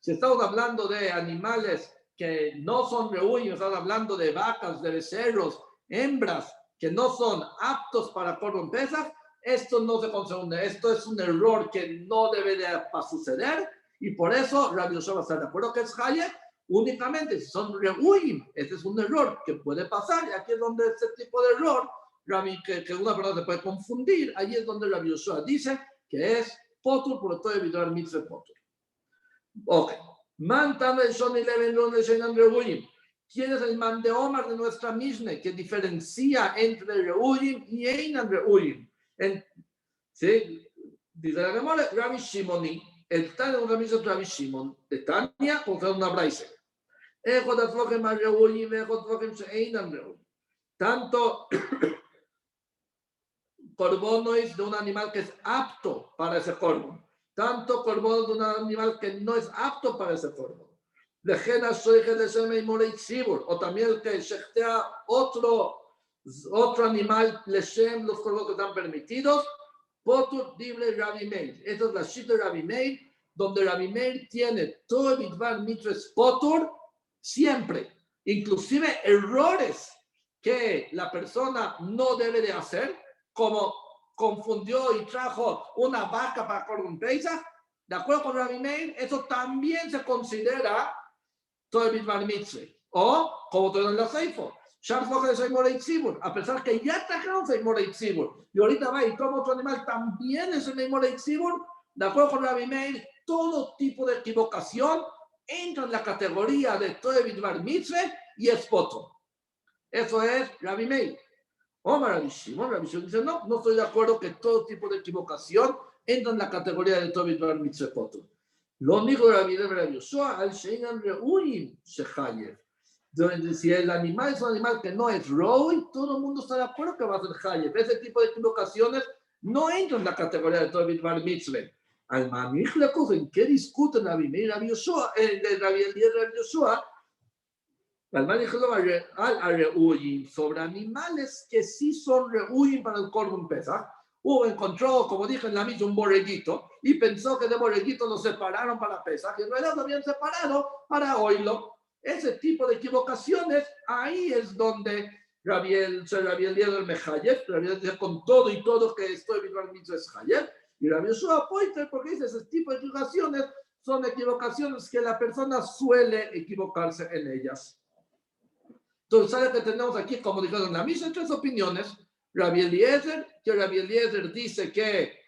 Si estamos hablando de animales que no son Reuyim, estamos hablando de vacas, de becerros, hembras que no son aptos para Korban Pesach, esto no se consume, esto es un error que no debe de suceder, y por eso Rabbi Yoshua va a estar de acuerdo que es Hayek, únicamente si son Reuyim. Este es un error que puede pasar, y aquí es donde este tipo de error, que una persona se puede confundir, ahí es donde Rabbi Yoshua dice que es potur, por todo evitar mitzvah potur. Ok. Mantan el Shon y Leven Lone Shenan Reuyim. ¿Quién es el man de Omar de nuestra Mishnah que diferencia entre Reuyim y Einan Reuyim? ¿Sí? Dice la Gemara, Rabbi Shimoni, el Tania de una misma Rabbi Shimon, de Tania, con una braise. Tanto corbonois de un animal que es apto para ese corbo, tanto corbono de un animal que no es apto para ese corbo. O también el que shechtea otro animal, leshem, los corvos que están permitidos, potur dible Rabbi Meir. Esta es la shita de Rabbi Meir, donde Rabbi Meir tiene todo el Bidvar Mitzvah Potur, siempre, inclusive errores que la persona no debe de hacer, como confundió y trajo una vaca para Korban Pesach, de acuerdo con Rabbi Meir, eso también se considera todo el Bidvar Mitzvah. O, como todo en la Seifo, a pesar que ya trajeron Seimorei Tzibur, y ahorita va y toma otro animal, también es el Seimorei Tzibur, de acuerdo con Rabbi Meir, todo tipo de equivocación entra en la categoría de todo el Bidvar Mitzvah y es poto. Eso es Rabbi Meir. Omar Rabbi Shimon dice, no estoy de acuerdo que todo tipo de equivocación entra en la categoría de todo el Bidvar Mitzvah poto. Lo único de Rabbi Meir Rabbi Yoshua, al Sheinan Reuim Shechayev. Si el animal es un animal que no es Roy, todo el mundo está de acuerdo que va a ser Hayef. Ese tipo de equivocaciones no entran en la categoría de todo el Bidvar Mitzvah. Al Manich la cosa, ¿en qué discuten Rabbi Meir Rabbi Yoshua? De Rabbi Eliezer Rabbi Yoshua, al Manich al Reuyim, sobre animales que sí son Reuyim para el Korban Pesach. Encontró, como dije en la misa, un borreguito y pensó que de borreguito lo separaron para Pesach, y en realidad lo habían separado para oilo. Ese tipo de equivocaciones, ahí es donde Rabbi Eliezer Mechayev, Rabbi Eliezer con todo y todo que estoy viendo al mismo es Chayev, y Rabbi Yoshua Poiter, porque dice ese tipo de equivocaciones son equivocaciones que la persona suele equivocarse en ellas. Entonces, ¿sabe que tenemos aquí, como dijeron en la misa, tres opiniones? Rabbi Eliezer dice que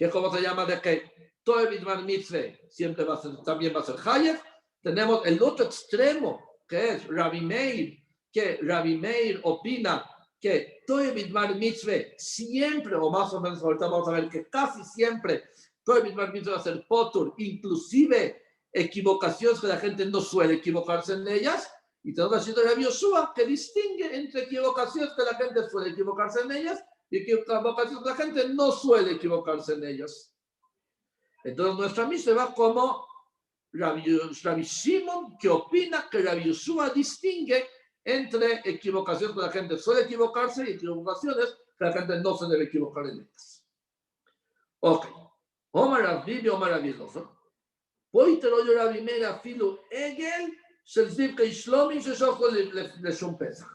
¿cómo se llama? De que todo el Bidvar Mitzvah siempre va a ser, también va a ser Chayev. Tenemos el otro extremo, que es Rabbi Meir, que Rabbi Meir opina que todo el Bidvar Mitzvah siempre, o más o menos ahorita vamos a ver que casi siempre, todo el Bidvar Mitzvah va a ser potur, inclusive equivocaciones que la gente no suele equivocarse en ellas. Y tenemos a Rabbi Yoshua, que distingue entre equivocaciones que la gente suele equivocarse en ellas y equivocaciones que la gente no suele equivocarse en ellas. Entonces nuestra misa va como Rabbi Shimon, que opina que Rabbi Yoshua distingue entre equivocaciones que la gente suele equivocarse y equivocaciones que la gente no se debe equivocar en ellas. Ok. Omar Rabbi, Omar Rabbi Eliezer. Hoy te lo yo Rabbi Meir afilu egel shel ziv keishlomi sheshocho leshum pesach.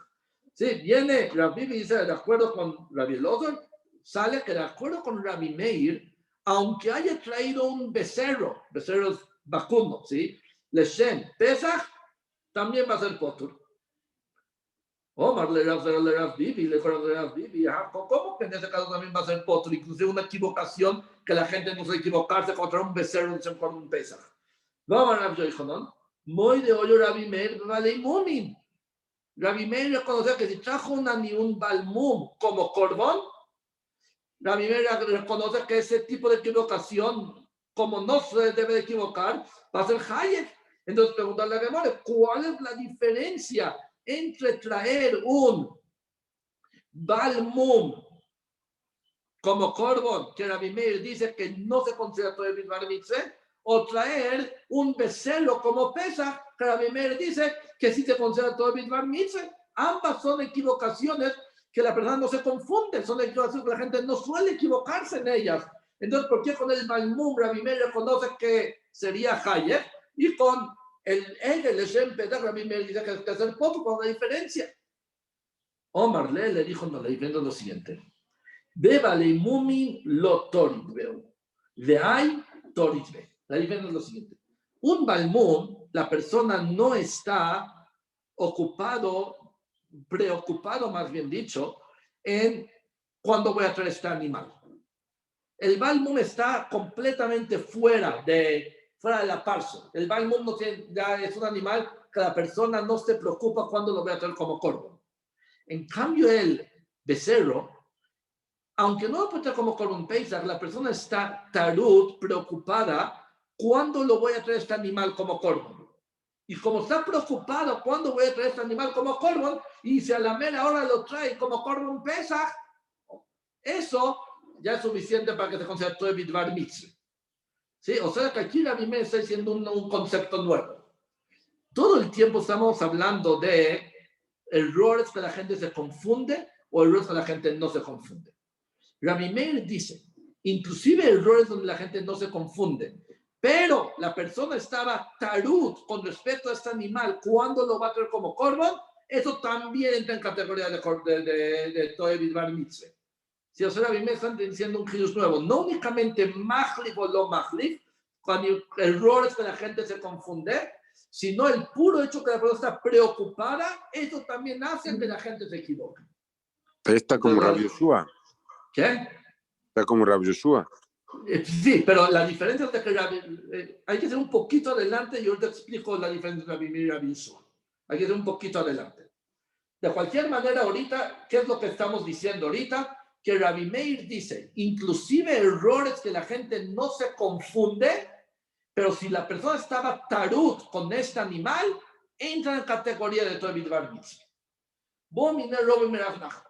Sí, viene Rabbi y dice, de acuerdo con Rabbi Eliezer, sale que de acuerdo con Rabbi Meir, aunque haya traído un becerros vacuno, ¿sí? Leshem Pesach también va a ser potur. Omar le Rav Bibi, ¿cómo que en ese caso también va a ser potur? Inclusive una equivocación que la gente no suele equivocarse contra un becerro con un Pesach. Vamos a Rav Yochanan, muy de hoyo Rabbi Meir, vale mumin. Rabbi Meir reconoce que si trajo un balmum como corbón, Rabbi Meir reconoce que ese tipo de equivocación, como no se debe de equivocar, va a ser Hayek. Entonces, preguntarle a Gemore, ¿cuál es la diferencia entre traer un balmum como corbón, que Rabbi Meir dice que no se considera todo el Bidvar Mitzvah, o traer un becerro como Pesach, que Rabbi Meir dice que sí se considera todo el Bidvar Mitzvah? Ambas son equivocaciones que la persona no se confunde, son equivocaciones que la gente no suele equivocarse en ellas. Entonces, ¿por qué con el balmum Rabbi Meir reconoce que sería Hayek y con el Leshem Pesach Rabbi Meir dice que es el poco, con la diferencia? Omar le dijo, no, la diferencia es lo siguiente. Beba le mumin lo torit veo. De hay torit ve. La diferencia es lo siguiente. Un balmum, la persona no está preocupado más bien dicho, en cuándo voy a traer este animal. El balmum está completamente fuera de la parso. El balmum no tiene, ya es un animal que la persona no se preocupa cuándo lo voy a traer como corvo. En cambio, el becerro, aunque no lo puede traer como corvo Pesach, la persona está preocupada cuándo lo voy a traer este animal como corvo. Y como está preocupado cuándo voy a traer este animal como corbón, y si a la mera hora lo trae como corbón Pesach, eso ya es suficiente para que se considere todo el Bidvar Mitzvah. ¿Sí? O sea que aquí Rabbi Meir está diciendo un concepto nuevo. Todo el tiempo estamos hablando de errores que la gente se confunde o errores que la gente no se confunde. Rabbi Meir dice inclusive errores donde la gente no se confunde, pero la persona estaba tarut con respecto a este animal, ¿cuándo lo va a traer como korban? Eso también entra en categoría de Toe Bidbar Mitzvah. Si los Rabbi Meir están diciendo un Hidush nuevo, no únicamente Mahlif o lo Mahlif, con errores que la gente se confunde, sino el puro hecho que la persona está preocupada, eso también hace que la gente se equivoque. Está como Rabbi Yoshua. ¿Qué? Está como Rabbi Yoshua. Sí, pero la diferencia es de que hay que ser un poquito adelante y ahorita explico la diferencia entre Rabbi Meir y Rabbi Yoshua. Hay que ser un poquito adelante. De cualquier manera, ahorita, ¿qué es lo que estamos diciendo ahorita? Que Rabbi Meir dice, inclusive errores que la gente no se confunde, pero si la persona estaba tarut con este animal, entra en categoría de Toe Bidbar Mitzvah.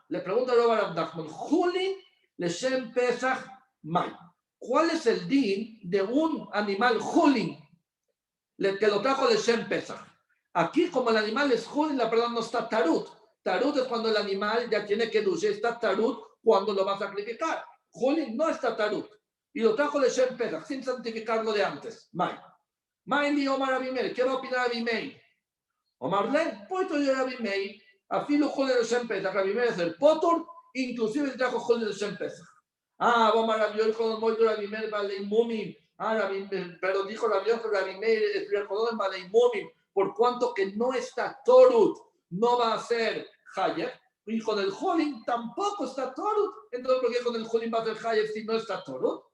Le pregunta a Rav Nachman, Julin Leshem Pesach May. ¿Cuál es el din de un animal Julin que lo trajo Leshem Pesach? Aquí, como el animal es Julin, la persona no está tarut. Tarut es cuando el animal ya tiene que duche, está tarut cuando lo va a sacrificar. Julin no está tarut. Y lo trajo de Shem Pesach, sin santificarlo de antes. May ni Omar Rabbi Meir. ¿Qué va a opinar Rabbi Meir? Omar Len, puesto de Rabbi Meir, afilo Julin de Shem Pesach. Rabbi Meir es el potor, inclusive trajo Julin de Shem Pesach. Omar Rabbi Meir, con el Rabbi Meir, Balei Mumim. Pero dijo Rabbi Meir, es recordó en Balei Mumim, por cuanto que no está torut, no va a ser Hayef. Y con el Julin tampoco está torut. Entonces, ¿por qué con el Julin va a ser Hayef si no está torut?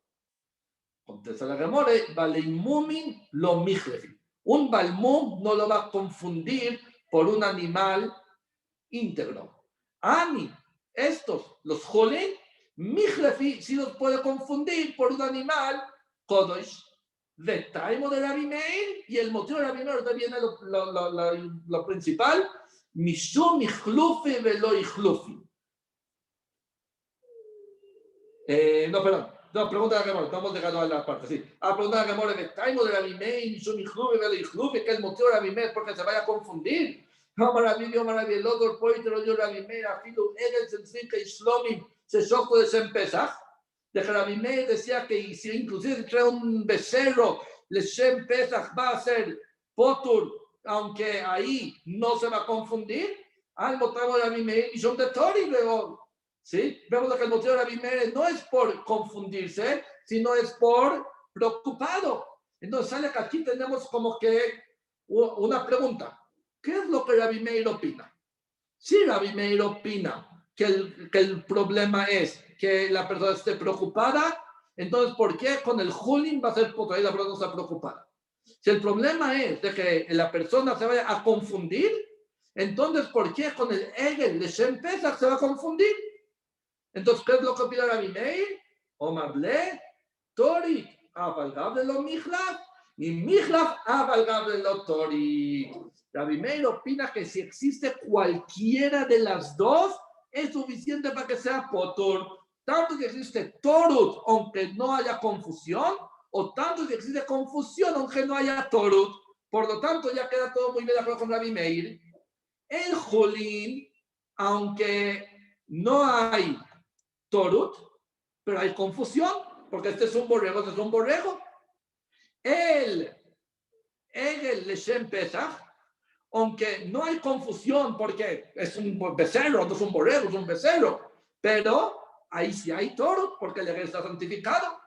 Contesta la Gemore, Baleimumin lo mijlefi. Un balmum no lo va a confundir por un animal íntegro. Ani, estos, los Julin, mijlefi, sí los puede confundir por un animal Kodosh. De Taimo de Rabbi Meir, y el motivo de Rabbi Meir también es lo principal, Mishum Ichlufi velo Ichlufi. No, perdón. No, pregunta a la Gemora. Estamos llegando a la parte, sí. Pregunta a la Gemora de Taimo de Rabbi Meir, Mishum Ichlufi velo Ichlufi, que es el motivo de Rabbi Meir porque se vaya a confundir. El otro poitero yo Rabbi Meir, afilu Egel Zenzinka y Shlomim, se shokto de Shem Pesach. De que Rabbi Meir decía que si inclusive trae un becerro, le Shem Pesach va a ser potur, aunque ahí no se va a confundir. Al motivo de Rabbi Meir y son de Tori, ¿sí? Vemos que el motivo de Rabbi Meir no es por confundirse, sino es por preocupado. Entonces sale que aquí tenemos como que una pregunta. ¿Qué es lo que Rabbi Meir opina? Si Rabbi Meir opina que el problema es que la persona esté preocupada, entonces, ¿por qué con el Julin va a ser poco? Ahí la persona no está preocupada. Si el problema es de que la persona se vaya a confundir, entonces, ¿por qué con el Egel de Shem Pesach se va a confundir? Entonces, ¿qué es lo que opina Rabbi Meir? Omar le, Tori, avalgab de lo Michlaf, y Michlaf avalgab de lo Tori. Rabbi Meir opina que si existe cualquiera de las dos, es suficiente para que sea potur. Tanto que existe torut, aunque no haya confusión, o tanto que existe confusión, aunque no haya torut. Por lo tanto, ya queda todo muy bien de acuerdo con Rabbi Meir. El Julin, aunque no hay torut, pero hay confusión, porque este es un borrego, este es un borrego. El Leshem Pesach, aunque no hay confusión porque es un becerro, no es un borrego, es un becerro, pero ahí sí hay toro porque el está santificado.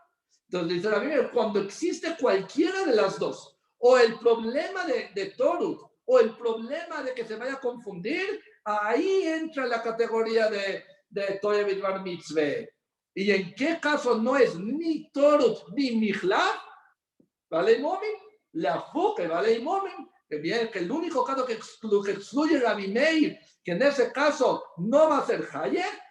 Entonces dice la Biblia, cuando existe cualquiera de las dos, o el problema de toro, o el problema de que se vaya a confundir, ahí entra la categoría de Toe Bidbar Mitzvah. ¿Y en qué caso no es ni toro ni mijlaf? ¿Vale, Momin? La fuque, ¿vale, Momin? Que bien, que el único caso que excluye Rabbi Meir, que en ese caso no va a ser Hayek,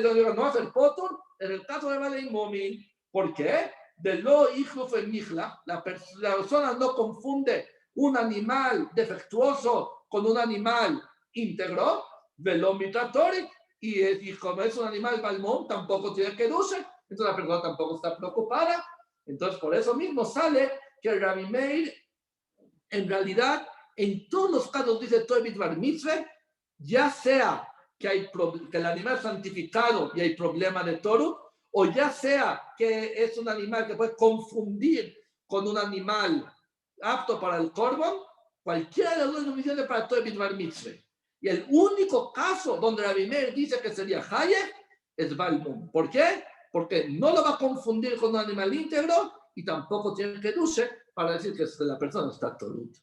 no va a ser Potur, en el caso de Balei Momin. ¿Por qué? De lo Ichluf en Mijla, la persona no confunde un animal defectuoso con un animal íntegro, de lo Mitratori, y como es un animal balmón, tampoco tiene que duce, entonces la persona tampoco está preocupada. Entonces, por eso mismo sale que Rabbi Meir, en realidad, en todos los casos dice Toe Bidbar Mitzvah, ya sea que el animal es santificado y hay problema de toro, o ya sea que es un animal que puede confundir con un animal apto para el Korban, cualquiera de los dos es suficiente para todo el Bidvar Mitzvah. Y el único caso donde Rabbi Meir dice que sería Hayek es Balmum. ¿Por qué? Porque no lo va a confundir con un animal íntegro y tampoco tiene que duce para decir que la persona está torut.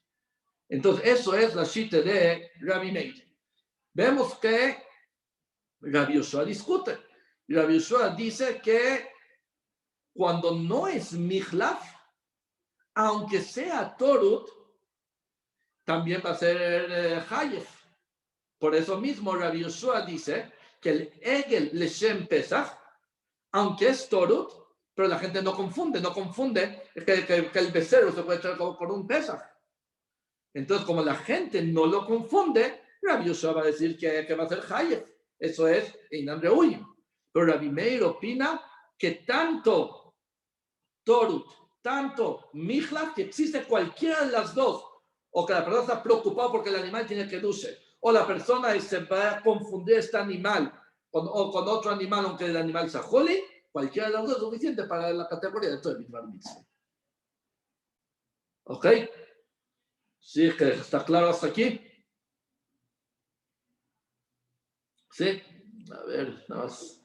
Entonces, eso es la shite de Rabbi Meir. Vemos que Rabbi Yoshua discute. Rabbi Yoshua dice que cuando no es Michlaf, aunque sea torut, también va a ser Hayek. Por eso mismo Rabbi Yoshua dice que el Egel Leshem Pesach, aunque es torut, pero la gente no confunde que el becerro se puede echar por un Pesach. Entonces, como la gente no lo confunde, Rabbi Yoshua va a decir que va a ser Hayek. Eso es Einan Reuyim. Pero Rabbi Meir opina que tanto torut, tanto Michlaf, que existe cualquiera de las dos, o que la persona está preocupada porque el animal tiene que duce, o la persona se va a confundir este animal con otro animal, aunque el animal sea holy, cualquiera de las dos es suficiente para la categoría de todo el Bidvar Mitzvah. ¿Ok? ¿Sí? ¿Que está claro hasta aquí? ¿Sí? A ver, nada más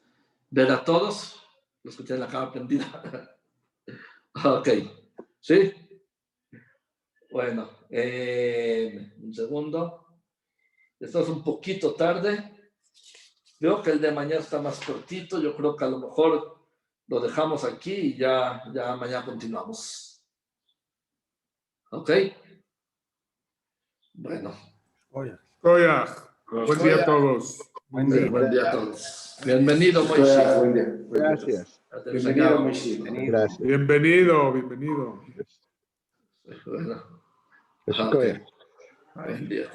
ver a todos los que tienen la cámara prendida. Ok. ¿Sí? Bueno, un segundo. Esto es un poquito tarde. Veo que el de mañana está más cortito. Yo creo que a lo mejor lo dejamos aquí y ya mañana continuamos. ¿Ok? Bueno. Koyach. Buen día a todos. Buen día. Buen día a todos. Bienvenido, Moisés. Buen día. Gracias. Bienvenido, Moisés. Gracias. Bienvenido. Bueno. Eso Ok. Buen día.